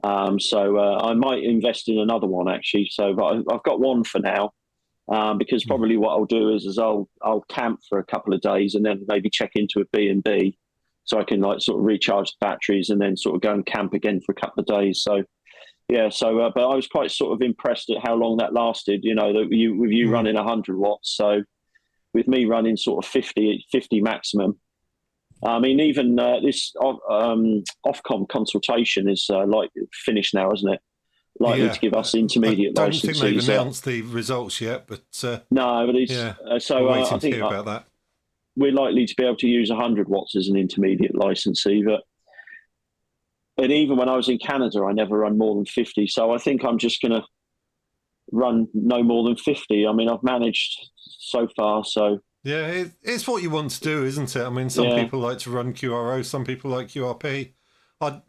so I might invest in another one actually. So, but I've got one for now, because probably what I'll do is I'll camp for a couple of days and then maybe check into a B&B, so I can like sort of recharge the batteries and then sort of go and camp again for a couple of days. So. Yeah, so but I was quite sort of impressed at how long that lasted. You know, that with you running 100 watts, so with me running sort of 50 maximum. I mean, even this Ofcom consultation is like finished now, isn't it? Likely to give us intermediate licenses. I don't think they've announced the results yet, but no, but it's so I think to hear about that. We're likely to be able to use 100 watts as an intermediate licensee, but. And even when I was in Canada, I never run more than 50. So I think I'm just going to run no more than 50. I mean, I've managed so far. So yeah, it's what you want to do, isn't it? I mean, some people like to run QRO, some people like QRP. I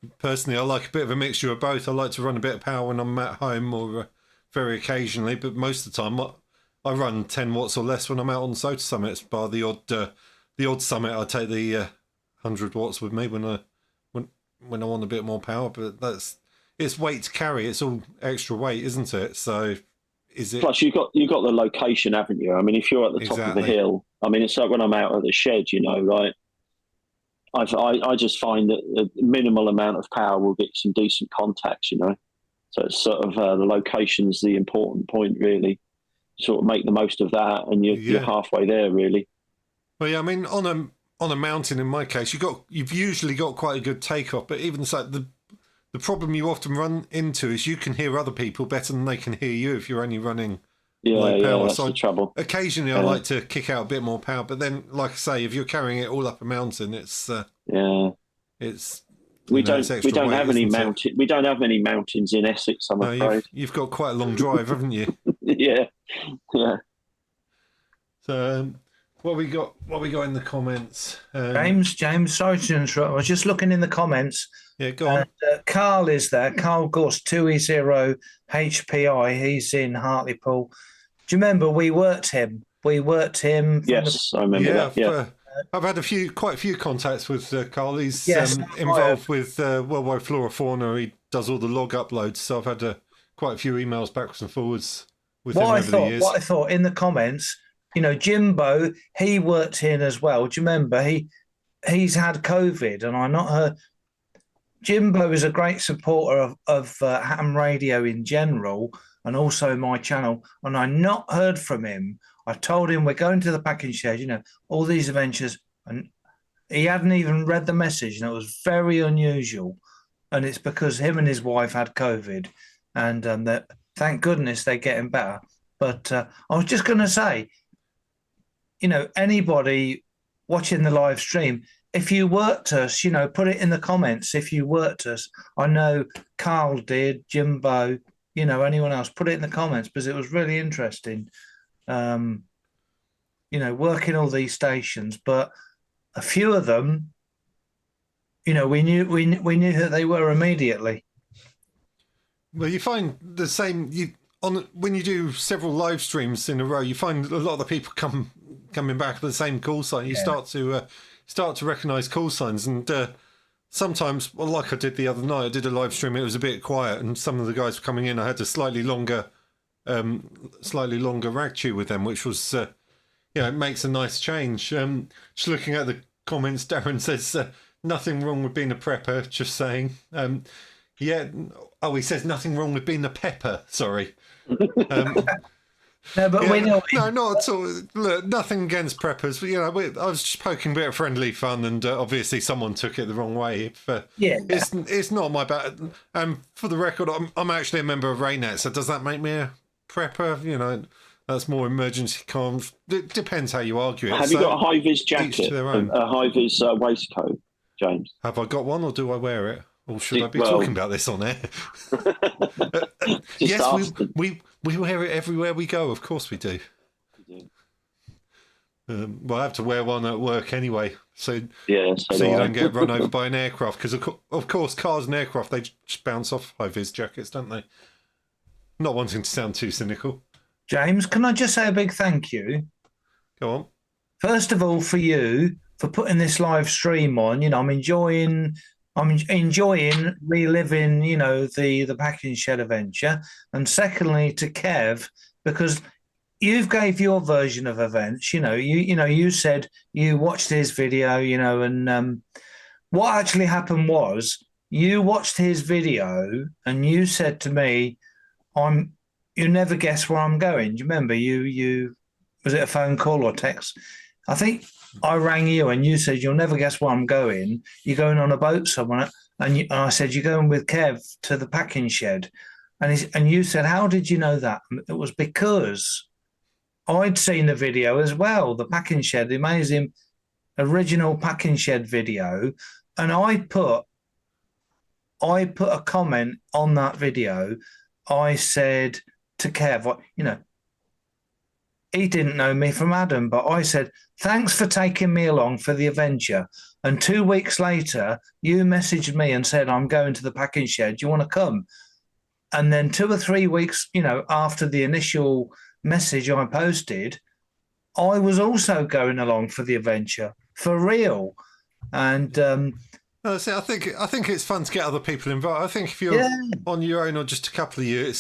like a bit of a mixture of both. I like to run a bit of power when I'm at home or very occasionally, but most of the time I run 10 watts or less when I'm out on SOTA summits. Bar the odd summit, I take the 100 watts with me when when I want a bit more power, but it's weight to carry. It's all extra weight, isn't it? So is it? Plus, you got the location, haven't you? I mean, if you're at the top of the hill, I mean, it's like when I'm out at the shed, like I just find that a minimal amount of power will get some decent contacts, So it's sort of the location's the important point, really. Sort of make the most of that, and you're halfway there, really. Well, yeah, I mean, on a mountain, in my case, you've usually got quite a good takeoff, but even so, the problem you often run into is you can hear other people better than they can hear you if you're only running low power. That's the trouble. Occasionally, I like to kick out a bit more power, but then, like I say, if you're carrying it all up a mountain, it's we don't have any mountains in Essex, I'm afraid. You've got quite a long drive, haven't you? Yeah. So, what we got in the comments? James, sorry to interrupt. I was just looking in the comments. Yeah, go on. Carl is there. Carl Goss, 2E0 HPI. He's in Hartlepool. Do you remember we worked him? Yes, I remember that. Yeah. I've had quite a few contacts with Carl. He's involved with Worldwide Flora Fauna. He does all the log uploads, so I've had quite a few emails backwards and forwards with him over the years. What I thought in the comments, Jimbo, he worked in as well. Do you remember? He's had COVID, and I not heard. Jimbo is a great supporter of ham radio in general, and also my channel. And I not heard from him. I told him we're going to the packing shed, all these adventures, and he hadn't even read the message, and it was very unusual. And it's because him and his wife had COVID, and that thank goodness they're getting better. But I was just going to say, anybody watching the live stream, if you worked us, put it in the comments. If you worked us, I know Carl did, Jimbo, anyone else, put it in the comments because it was really interesting. Working all these stations, but a few of them, we knew that they were immediately. Well, you find the same when you do several live streams in a row. You find a lot of the people coming back with the same call sign. You start to recognise call signs, and sometimes, well, like I did the other night, I did a live stream. It was a bit quiet, and some of the guys were coming in. I had a slightly longer rag tube with them, which was it makes a nice change. Just looking at the comments, Darren says nothing wrong with being a prepper. Just saying. He says nothing wrong with being a pepper. Sorry. No, but we know. No, not at all. Look, nothing against preppers. But, I was just poking a bit of friendly fun, and obviously someone took it the wrong way. It's not my bad. For the record, I'm actually a member of RayNet, so does that make me a prepper? That's more emergency comms. It depends how you argue it. Have you got a high-vis jacket, a high-vis waistcoat, James? Have I got one, or do I wear it? Or should I be talking about this on air? Yes, we wear it everywhere we go. Of course we do. Well, I have to wear one at work anyway, so you don't get run over by an aircraft. Because of course, cars and aircraft, they just bounce off high-vis jackets, don't they? Not wanting to sound too cynical. James, can I just say a big thank you? Go on. First of all, for you for putting this live stream on. I'm enjoying reliving, the packing shed adventure. And secondly, to Kev, because you've gave your version of events. You said you watched his video, and what actually happened was you watched his video and you said to me, you never guess where I'm going. Do you remember? You was it a phone call or text? I think I rang you and you said, you'll never guess where I'm going. You're going on a boat somewhere. And I said, you're going with Kev to the packing shed. And you said, how did you know that? It was because I'd seen the video as well, the packing shed, the amazing original packing shed video. And I put a comment on that video. I said to Kev, he didn't know me from Adam, but I said, thanks for taking me along for the adventure. And 2 weeks later, you messaged me and said, I'm going to the packing shed. Do you want to come? And then 2 or 3 weeks, after the initial message I posted, I was also going along for the adventure, for real. And See, I think it's fun to get other people involved. I think if you're on your own or just a couple of you,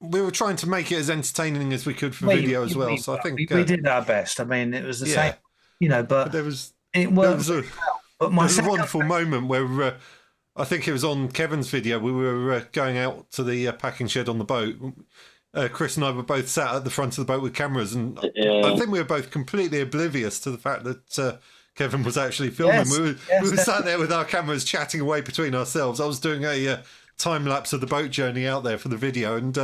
we were trying to make it as entertaining as we could for video as well. So I think we did our best. I mean, it was the same, but there was a wonderful moment where I think it was on Kevin's video. We were going out to the packing shed on the boat. Chris and I were both sat at the front of the boat with cameras, and I think we were both completely oblivious to the fact that Kevan was actually filming. We were sat there with our cameras chatting away between ourselves. I was doing a time lapse of the boat journey out there for the video, and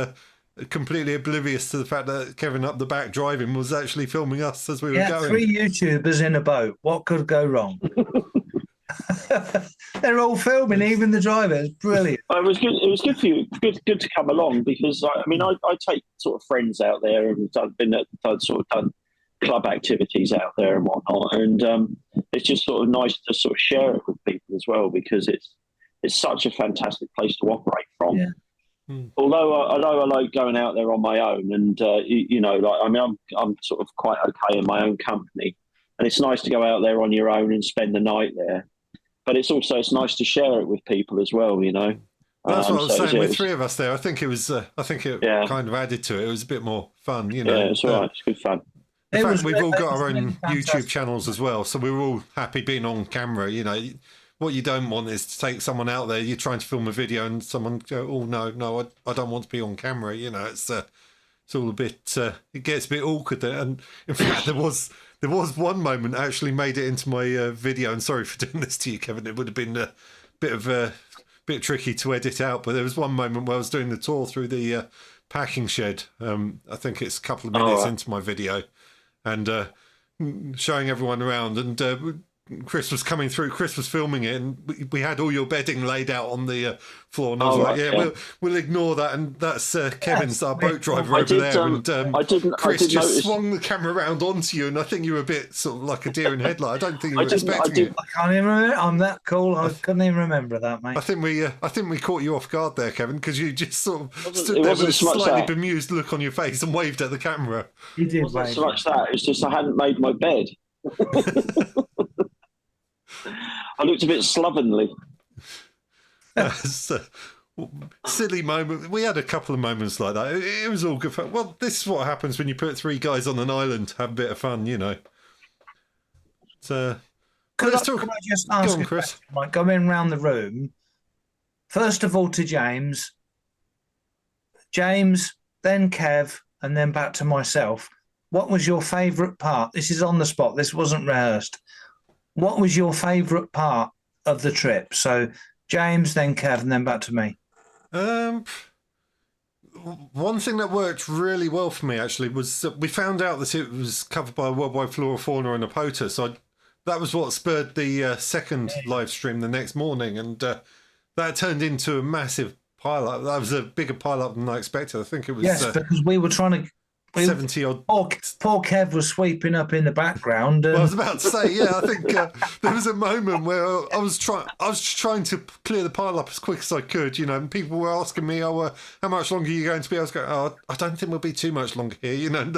completely oblivious to the fact that Kevan up the back driving was actually filming us as we were going. 3 YouTubers in a boat. What could go wrong? They're all filming, even the driver. It's brilliant. It was good. It was good for you. Good to come along, because I take sort of friends out there, and I've done club activities out there and whatnot, and it's just sort of nice to sort of share it with people as well, because it's such a fantastic place to operate from. Yeah. Although I like going out there on my own, and I'm sort of quite okay in my own company, and it's nice to go out there on your own and spend the night there. But it's nice to share it with people as well, That's what I was saying. With 3 of us there, I think it kind of added to it. It was a bit more fun, Yeah, it's all right. It's good fun. In fact, we've all got our own YouTube channels as well, so we were all happy being on camera. What you don't want is to take someone out there, you're trying to film a video, and someone go, "Oh no, I don't want to be on camera." It's all a bit. It gets a bit awkward there. And in fact, there was one moment actually made it into my video. And sorry for doing this to you, Kevan. It would have been a bit tricky to edit out. But there was one moment where I was doing the tour through the packing shed. I think it's a couple of minutes into my video, and showing everyone around, and Chris was coming through. Chris was filming it, and we had all your bedding laid out on the floor. And I was we'll ignore that. And that's Kevin's, our boat driver over there. And Chris just swung the camera around onto you, and I think you were a bit sort of like a deer in headlight. I don't think you were expecting it. I can't even remember. I'm that cool. I couldn't even remember that, mate. I think we caught you off guard there, Kevan, because you just sort of stood there with a slightly bemused look on your face and waved at the camera. You did. It wasn't so much that. It's just I hadn't made my bed. I looked a bit slovenly. Silly moment. We had a couple of moments like that. It was all good fun. Well, this is what happens when you put 3 guys on an island to have a bit of fun, So, could I just ask you, Chris? Like going around the room, first of all to James, then Kev, and then back to myself. What was your favourite part? This is on the spot. This wasn't rehearsed. What was your favourite part of the trip? So James, then Kev, and then back to me. One thing that worked really well for me, actually, was we found out that it was covered by a worldwide flora, fauna and a POTA. So that was what spurred the second live stream the next morning. And that turned into a massive pile-up. That was a bigger pile-up than I expected. I think it was... Yes, because we were trying to... 70 odd. Poor Kev was sweeping up in the background. Well, I was about to say, I think there was a moment where I was trying to clear the pile up as quick as I could, and people were asking me, how much longer are you going to be? I was going, I don't think we'll be too much longer here, And,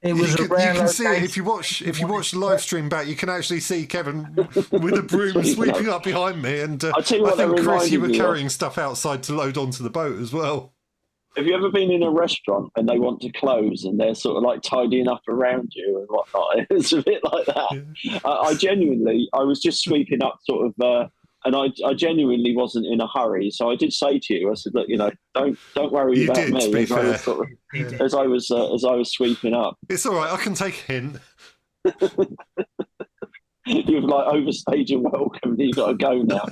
it was you can see it if you watch the live stream back. You can actually see Kevan with a broom sweeping up behind me, and I think Chris, you were carrying stuff outside to load onto the boat as well. Have you ever been in a restaurant and they want to close and they're sort of like tidying up around you and whatnot? It's a bit like that. Yeah. I was just sweeping up sort of, and I genuinely wasn't in a hurry. So I did say to you, I said, look, don't worry about me. As I was sweeping up. It's all right. I can take a hint. You've overstayed your welcome. You've got to go now.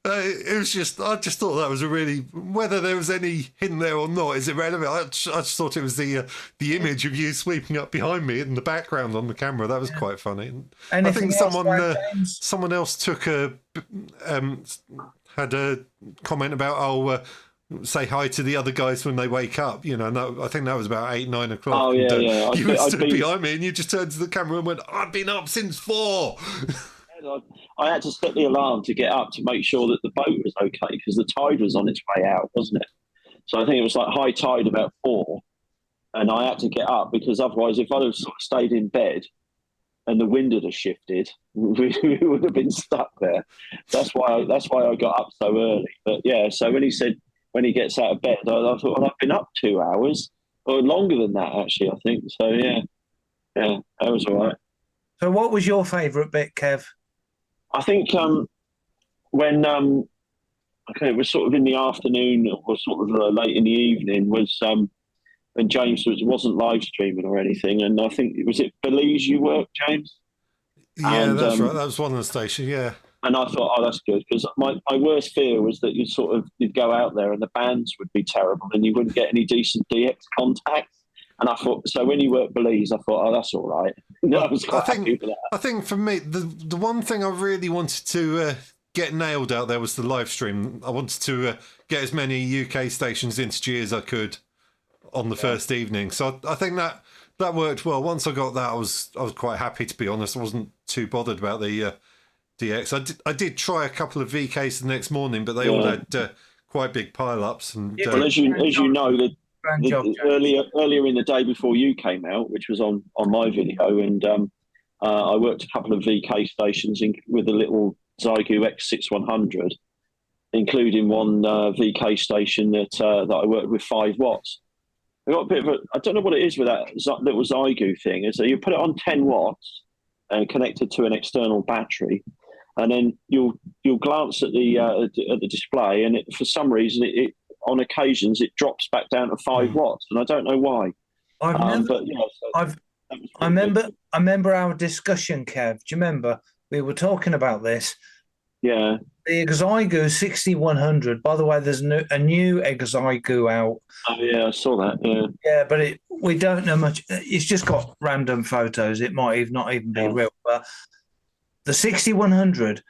It was just, I just thought that was a really, whether there was any hint there or not is irrelevant. I just thought it was the image of you sweeping up behind me in the background on the camera. That was quite funny. And I think someone else took had a comment about say hi to the other guys when they wake up, and I think that was about 8-9 o'clock. Oh yeah, yeah. You were stood behind me and you just turned to the camera and went, "I've been up since 4." I had to set the alarm to get up to make sure that the boat was okay because the tide was on its way out, wasn't it? So I think it was like high tide about 4, and I had to get up because otherwise, if I'd have sort of stayed in bed, and the wind had shifted, we would have been stuck there. That's why I got up so early. But yeah, so when he said when he gets out of bed, I thought, well, I've been up 2 hours or longer than that actually. I think so. Yeah, that was all right. So, what was your favourite bit, Kev? I think when it was sort of in the afternoon or sort of late in the evening was when James wasn't live streaming or anything, and I think was it Belize you worked, James? Yeah, and, that's right. That was one of the stations. Yeah. And I thought, oh, that's good, because my worst fear was that you'd go out there and the bands would be terrible and you wouldn't get any decent DX contacts. And I thought, so when you worked Belize, I thought, oh, that's all right. Well, I was quite happy with that. I think for me, the one thing I really wanted to get nailed out there was the live stream. I wanted to get as many UK stations into G as I could on the first evening. So I think that worked well. Once I got that, I was quite happy, to be honest. I wasn't too bothered about the DX. I did try a couple of VKs the next morning, but they all had quite big pile-ups. And well, as you know, earlier in the day before you came out, which was on my video, and I worked a couple of VK stations with a little Zygu X6100, including one VK station that I worked with 5 watts. I got a bit of I don't know what it is with that little Zygu thing. Is that you put it on 10 watts and connect it to an external battery, and then you'll glance at the display, and for some reason it on occasions it drops back down to 5 watts, and I don't know why. I remember our discussion, Kev. Do you remember we were talking about this? Yeah. The Zygu 6100. By the way, there's a new Zygu out. Oh yeah, I saw that. Yeah. Yeah, but we don't know much. It's just got random photos. It might not even be real. But the 6100,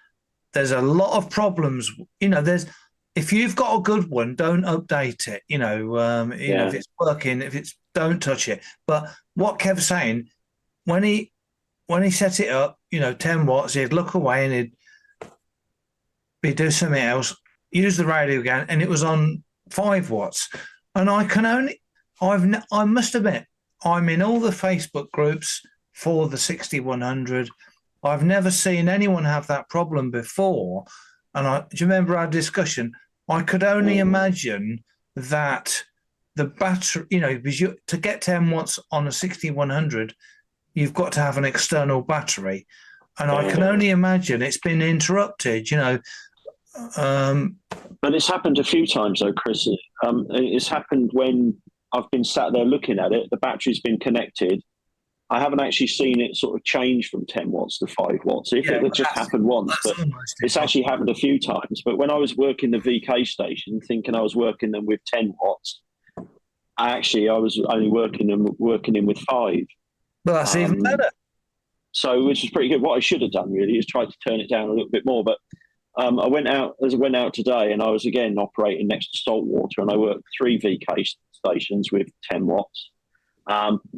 there's a lot of problems. If you've got a good one, don't update it. If it's working, don't touch it. But what Kev's saying, when he set it up, 10 watts, he'd look away and he'd do something else, use the radio again, and it was on 5 watts. And I must admit, I'm in all the Facebook groups for the 6100. I've never seen anyone have that problem before. And do you remember our discussion? I could only imagine that the battery, because to get 10 watts on a 6100, you've got to have an external battery. And I can only imagine it's been interrupted, But it's happened a few times, though, Chris. It's happened when I've been sat there looking at it, the battery's been connected. I haven't actually seen it sort of change from 10 watts to 5 watts. It just happened once, but it's actually happened a few times. But when I was working the VK station, thinking I was working them with 10 watts, I was only working them with 5. Well, that's even better. So, which is pretty good. What I should have done really is try to turn it down a little bit more. But I went out today, and I was again operating next to saltwater, and I worked 3 VK stations with 10 watts.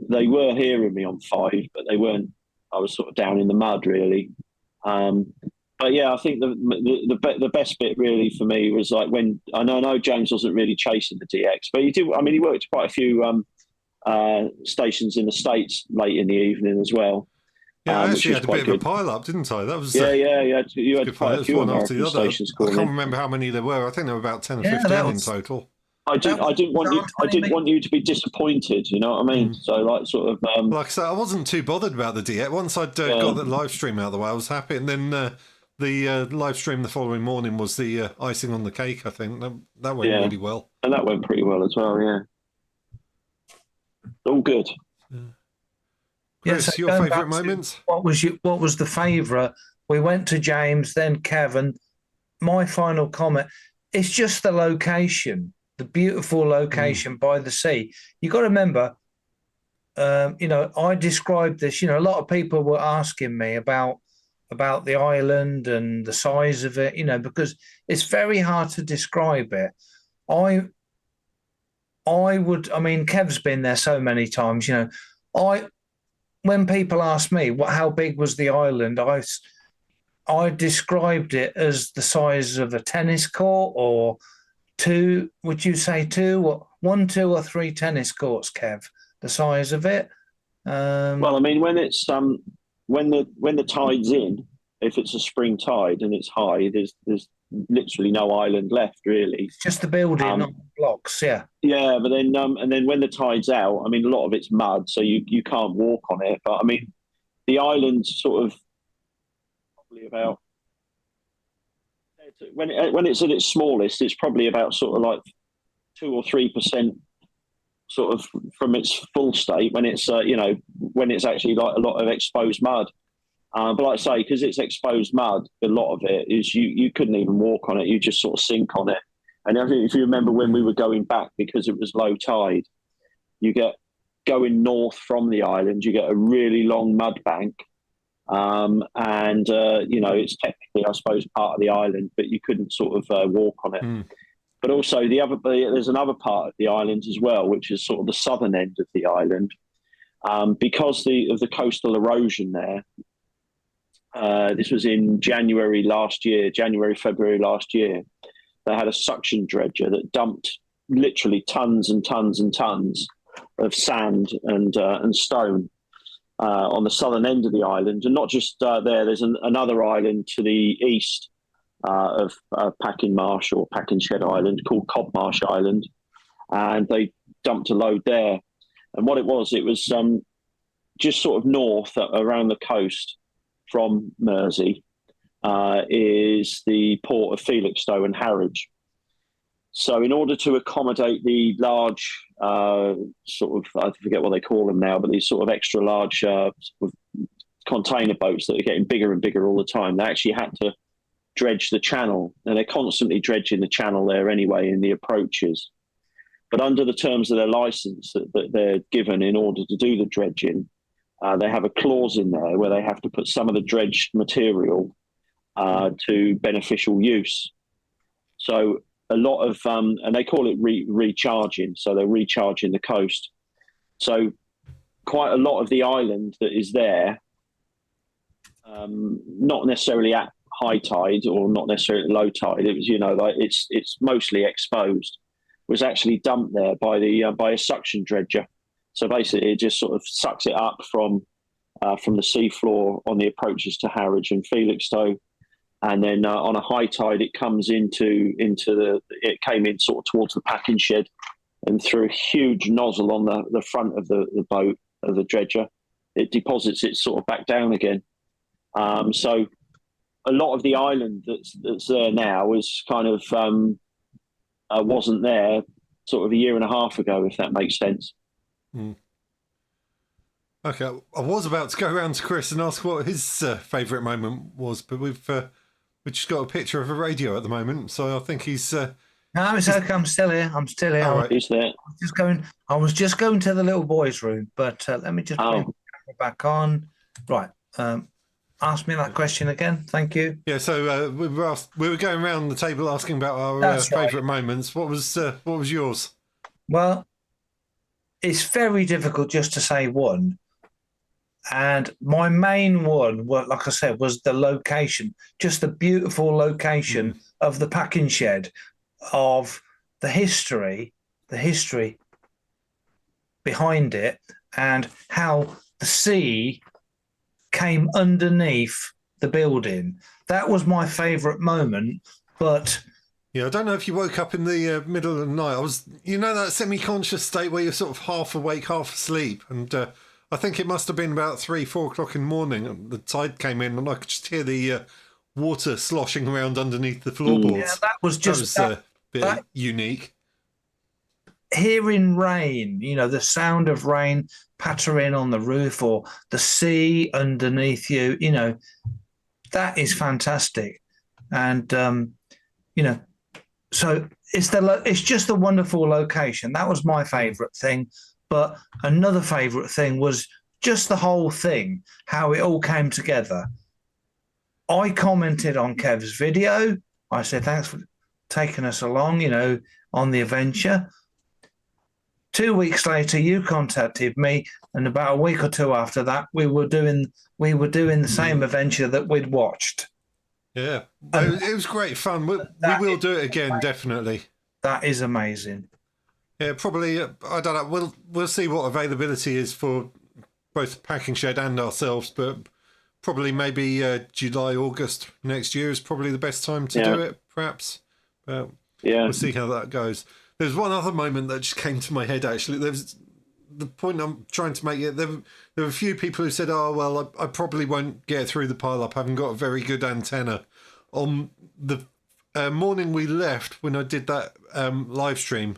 They were hearing me on 5, but they weren't. I was sort of down in the mud, really. But yeah, I think the best bit really for me was like when I know James wasn't really chasing the DX, but he did. I mean, he worked quite a few stations in the States late in the evening as well. Yeah, I actually had a bit of a pile up, didn't I? That was You had quite a few American stations. I can't remember how many there were. I think there were about 10 or 15 in total. I didn't want you to be disappointed. You know what I mean? So like sort of. Like I said, I wasn't too bothered about the DX. Once I'd got the live stream out of the way, I was happy. And then the live stream the following morning was the icing on the cake. I think that went really well. And that went pretty well as well. Yeah. All good. Yeah. Chris, so your favourite moments? What was the favourite? We went to James, then Kevan. My final comment: it's just the location, the beautiful location by the sea. You got to remember, I described this. A lot of people were asking me about the island and the size of it. Because it's very hard to describe it. Kev's been there so many times. When people ask me how big was the island, I described it as the size of a tennis court, or 2. Would you say 2? 1, 2, or 3 tennis courts, Kev? The size of it. Well, I mean, when it's when the tide's in, if it's a spring tide and it's high, there's literally no island left really. It's just the building, not the blocks. Yeah. Yeah, but then and then when the tide's out, I mean, a lot of it's mud, so you can't walk on it. But I mean, the island's sort of probably about when it's at its smallest, it's probably about sort of like 2 or 3% sort of from its full state when it's when it's actually like a lot of exposed mud. But like I say, because it's exposed mud, a lot of it is you couldn't even walk on it. You just sort of sink on it. And I think if you remember when we were going back, because it was low tide, you get going north from the island, you get a really long mud bank. It's technically, I suppose, part of the island, but you couldn't sort of walk on it. Mm. But also there's another part of the island as well, which is sort of the southern end of the island. Because of the coastal erosion there, this was in February last year, they had a suction dredger that dumped literally tons and tons and tons of sand and stone on the southern end of the island. And not just there's another island to the east of Packing Marsh or Packing Shed Island called Cobmarsh Island, and they dumped a load there. And what it was just sort of north around the coast from Mersey is the port of Felixstowe and Harwich. So in order to accommodate the large sort of, I forget what they call them now, but these sort of extra large container boats that are getting bigger and bigger all the time, they actually had to dredge the channel, and they're constantly dredging the channel there anyway in the approaches. But under the terms of their license that they're given in order to do the dredging, they have a clause in there where they have to put some of the dredged material to beneficial use. So a lot of, and they call it recharging, so they're recharging the coast. So quite a lot of the island that is there, not necessarily at high tide or not necessarily at low tide, it was, like it's mostly exposed, was actually dumped there by a suction dredger. So basically, it just sort of sucks it up from the seafloor on the approaches to Harwich and Felixstowe, and then on a high tide, it comes it came in sort of towards the packing shed, and through a huge nozzle on the front of the boat of the dredger, it deposits it sort of back down again. So a lot of the island that's there now is kind of wasn't there sort of a year and a half ago, if that makes sense. Mm. Okay, I was about to go around to Chris and ask what his favourite moment was, but we've just got a picture of a radio at the moment, so I think he's. No, it's okay. I'm still here. All right. He's there. I was just going to the little boys' room, but let me just bring the camera back on. Right. Ask me that question again. Thank you. Yeah. So we were going around the table asking about our favourite moments. What was yours? Well, it's very difficult just to say one. And my main one, like I said, was the location, just the beautiful location of the packing shed, of the history behind it, and how the sea came underneath the building. That was my favourite moment, but... Yeah, I don't know if you woke up in the middle of the night. I was, that semi-conscious state where you're sort of half awake, half asleep. And I think it must have been about 3-4 o'clock in the morning. And the tide came in and I could just hear the water sloshing around underneath the floorboards. Yeah, that was a bit unique. Hearing rain, the sound of rain pattering on the roof or the sea underneath you, that is fantastic. And, so it's just a wonderful location. That was my favourite thing. But another favourite thing was just the whole thing, how it all came together. I commented on Kev's video. I said, thanks for taking us along, on the adventure. 2 weeks later, you contacted me, and about a week or two after that, we were doing the same adventure that we'd watched. Yeah, it was great fun. We will do it again, definitely. That is amazing. Yeah, probably. I don't know. We'll see what availability is for both Packing Shed and ourselves, but probably maybe July, August next year is probably the best time to do it, perhaps. We'll see how that goes. There's one other moment that just came to my head, actually. There's the point I'm trying to make. There were a few people who said, oh, well, I probably won't get through the pile-up. I haven't got a very good antenna. On the morning we left, when I did that live stream,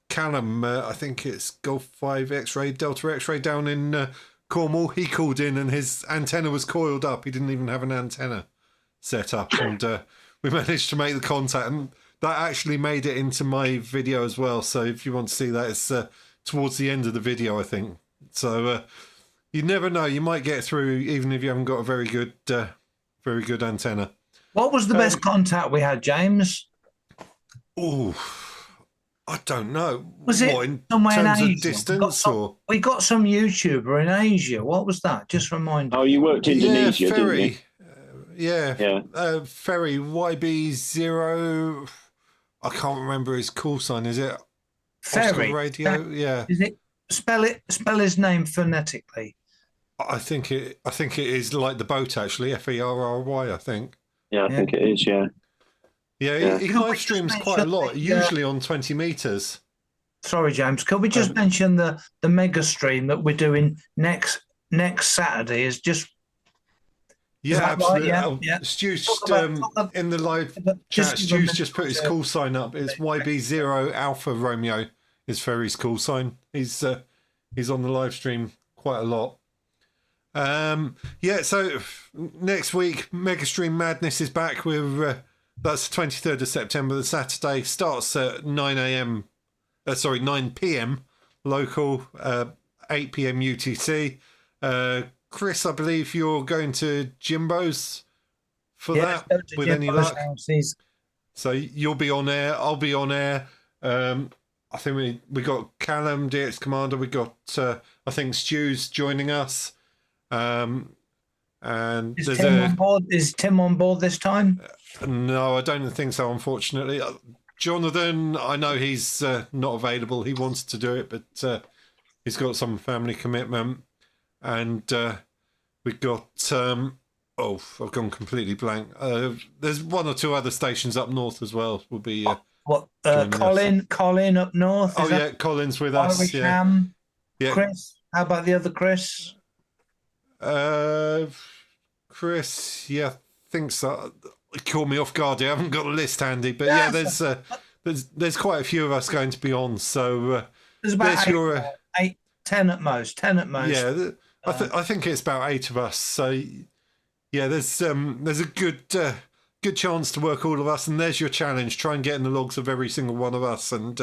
Callum, I think it's Golf 5 X-Ray, Delta X-Ray down in Cornwall, he called in and his antenna was coiled up. He didn't even have an antenna set up. And we managed to make the contact. And that actually made it into my video as well. So if you want to see that, it's towards the end of the video, I think. So you never know. You might get through even if you haven't got a very good antenna. What was the best contact we had, James? Oh, I don't know. Was it in somewhere terms in Asia? of distance or? We got some YouTuber in Asia. What was that? Just remind me. Oh, you worked in Indonesia, Ferry. didn't you? Ferry YB0. I can't remember his call sign. Is it Ferry Oscar Radio? Yeah. Is it? Spell his name phonetically. I think it is like the boat, actually. Ferry, I think. Yeah, I think it is. Yeah. Yeah, he live streams quite a lot, usually on 20 meters. Sorry, James. Can we just mention the mega stream that we're doing next Saturday? Is just absolutely. Right? Yeah. Stu's in the live chat. Stu's just put his call sign up. It's YB0 Alpha Romeo. Is Ferry's call sign. He's on the live stream quite a lot. So next week, Mega Stream Madness is back. That's the 23rd of September. The Saturday starts at 9 p.m. local, 8 p.m. UTC. Chris, I believe you're going to Jimbo's for that with any luck. So you'll be on air. I'll be on air. I think we got Callum, DX Commander. We got I think Stu's joining us. And is Tim on board? Is Tim on board this time? No, I don't think so, unfortunately. Jonathan, I know he's not available. He wants to do it, but he's got some family commitment. And we've got... I've gone completely blank. There's one or two other stations up north as well. Will be... Colin up north? Colin's with us. Yeah. Chris? How about the other Chris? Chris, I think so. Caught me off guard. I haven't got a list handy, but there's quite a few of us going to be on. So there's about 10 at most. 10 at most. Yeah, I think it's about 8 of us. So there's a good chance to work all of us. And there's your challenge: try and get in the logs of every single one of us. And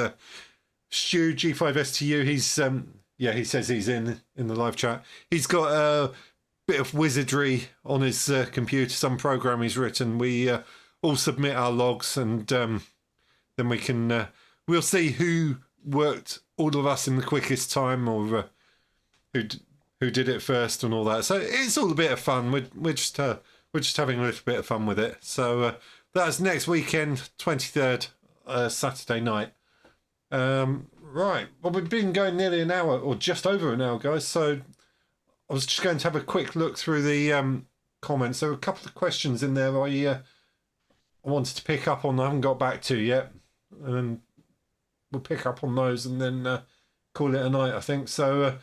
Stu G5STU, he says he's in the live chat. He's got a bit of wizardry on his computer, some program he's written. We all submit our logs, and then we can we'll see who worked all of us in the quickest time, or who did it first, and all that. So it's all a bit of fun. We're just having a little bit of fun with it. So that's next weekend, 23rd, Saturday night. Right. Well, we've been going nearly an hour, or just over an hour, guys. So I was just going to have a quick look through the comments. There were a couple of questions in there I wanted to pick up on. I haven't got back to yet. And then we'll pick up on those and then call it a night, I think. So,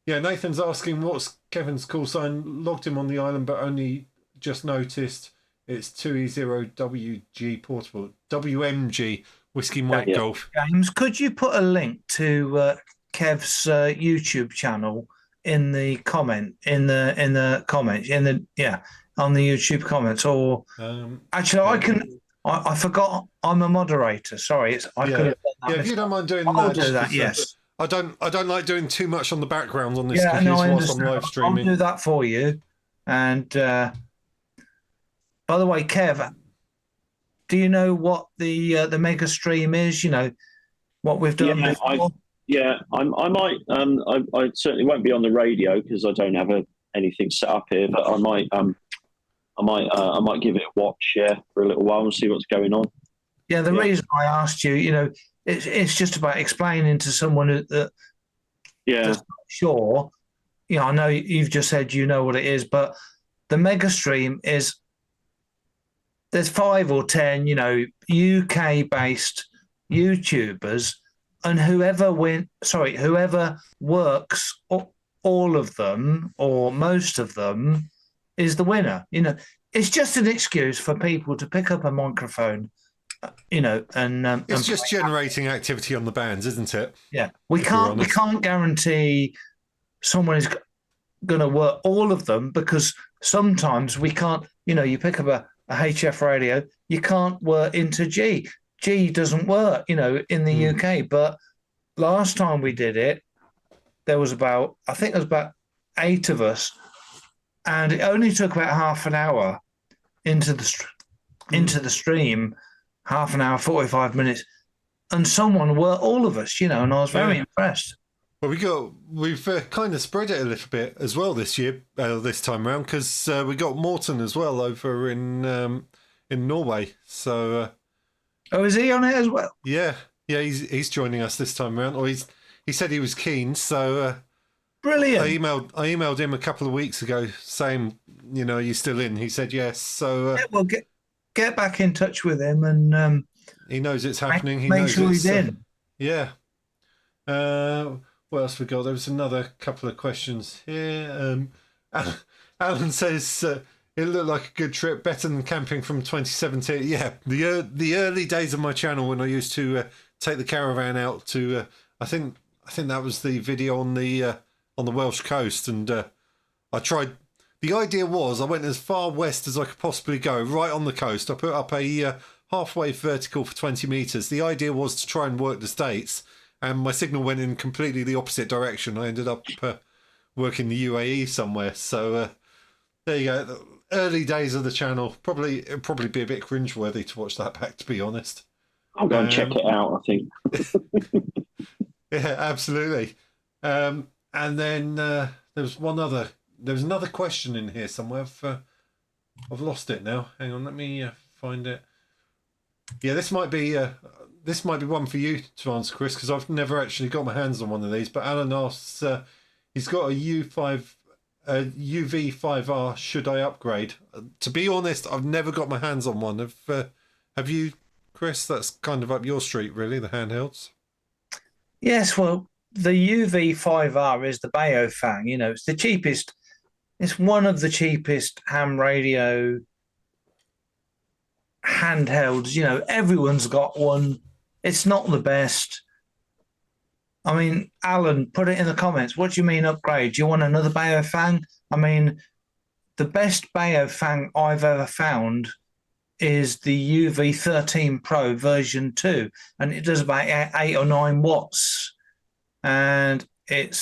Nathan's asking what's Kevin's call sign. Logged him on the island, but only just noticed it's 2E0WG portable. WMG. Whiskey Mike Golf. James, could you put a link to Kev's YouTube channel in the comment on the YouTube comments? Or actually, I forgot. I'm a moderator. Sorry, I could have done that. If you don't mind doing that, I'll do that. Yes. I don't like doing too much on the background on this computer whilst I'm live streaming. I'll do that for you. And by the way, Kev, do you know what the mega stream is? You know what we've done before? I might. I certainly won't be on the radio because I don't have anything set up here. But I might give it a watch for a little while and see what's going on. Yeah, the reason I asked you, it's just about explaining to someone that's not sure I know you've just said you know what it is, but the mega stream is there's 5 or 10, UK based YouTubers, and whoever works all of them or most of them is the winner. It's just an excuse for people to pick up a microphone, and it's just generating activity on the bands, isn't it? Yeah, we can't guarantee someone is going to work all of them, because sometimes we can't. You pick up a HF radio, you can't work into G. G doesn't work, in the UK. But last time we did it, there was about 8 of us, and it only took about half an hour into the stream, half an hour, 45 minutes, and someone worked all of us, and I was very impressed. Well, we've kind of spread it a little bit as well this year, this time around, because we got Morton as well over in Norway. So, is he on it as well? Yeah, he's joining us this time around. Or he said he was keen. So, brilliant. I emailed him a couple of weeks ago saying, are you still in? He said yes. So, well, get back in touch with him, and he knows it's happening. He make knows sure he's in. Yeah. What else we got? There was another couple of questions here. Alan says it looked like a good trip, better than camping from 2017. Yeah, the early days of my channel when I used to take the caravan out to. I think that was the video on the Welsh coast, and I tried. The idea was I went as far west as I could possibly go, right on the coast. I put up a halfway vertical for 20 meters. The idea was to try and work the States. And my signal went in completely the opposite direction. I ended up working the UAE somewhere. So there you go. The early days of the channel. It'd probably be a bit cringeworthy to watch that back, to be honest. I'll go and check it out, I think. Yeah, absolutely. And then there was another question in here somewhere. I've lost it now. Hang on, let me find it. Yeah, this might be one for you to answer, Chris, because I've never actually got my hands on one of these. But Alan asks, he's got a UV5R. Should I upgrade? To be honest, I've never got my hands on one. Have you, Chris? That's kind of up your street, really, the handhelds. Yes, well, the UV5R is the Baofeng. It's the cheapest. It's one of the cheapest ham radio handhelds. Everyone's got one. It's not the best. I mean, Alan, put it in the comments. What do you mean upgrade? Do you want another Baofeng? I mean, the best Baofeng I've ever found is the UV13 Pro version 2, and it does about 8 or 9 watts, and it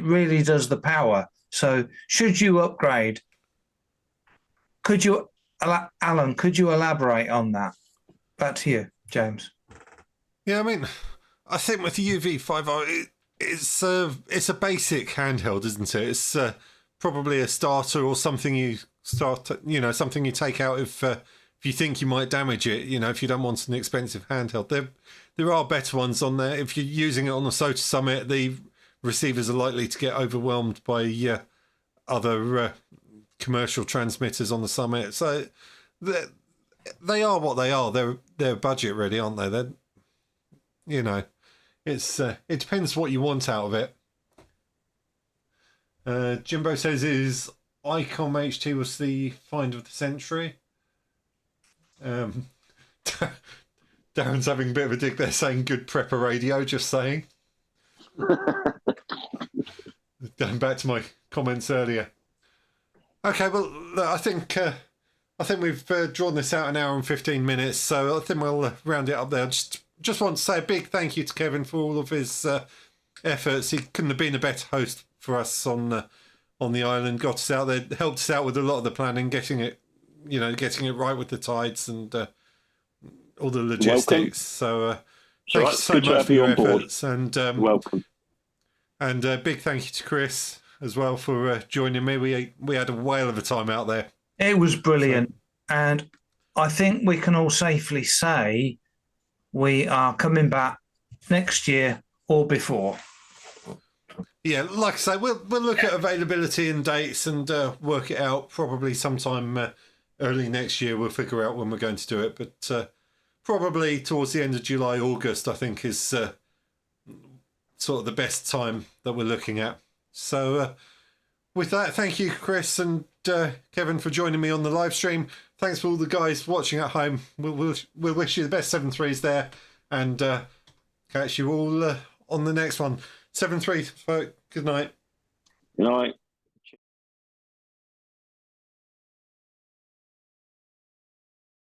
really does the power. So, should you upgrade? Alan, could you elaborate on that? Back to you, James. Yeah, I mean, I think with the UV5R, it's a basic handheld, isn't it? It's probably a starter or something something you take out if you think you might damage it. If you don't want an expensive handheld, there are better ones on there. If you're using it on the SOTA Summit, the receivers are likely to get overwhelmed by other commercial transmitters on the Summit. So they are what they are. They're budget really, aren't they? It depends what you want out of it. Jimbo says his ICOM HT was the find of the century. Darren's having a bit of a dig there, saying good prepper radio. Just saying. Going back to my comments earlier. Okay, well, look, I think we've drawn this out 1 hour and 15 minutes, so I think we'll round it up there. Just want to say a big thank you to Kevan for all of his efforts. He couldn't have been a better host for us on the island. Got us out there, helped us out with a lot of the planning, getting it right with the tides and all the logistics. Welcome. So thank you so much for your efforts, and welcome. And a big thank you to Chris as well for joining me. We had a whale of a time out there. It was brilliant, and I think we can all safely say we are coming back next year or before. Yeah, like I say, we'll look at availability and dates and work it out. Probably sometime early next year, we'll figure out when we're going to do it. But probably towards the end of July, August, I think is sort of the best time that we're looking at. So with that, thank you, Chris and Kevan, for joining me on the live stream. Thanks for all the guys watching at home. We'll wish you the best 7.3s there, and catch you all on the next one. 7.3, good night. Good night.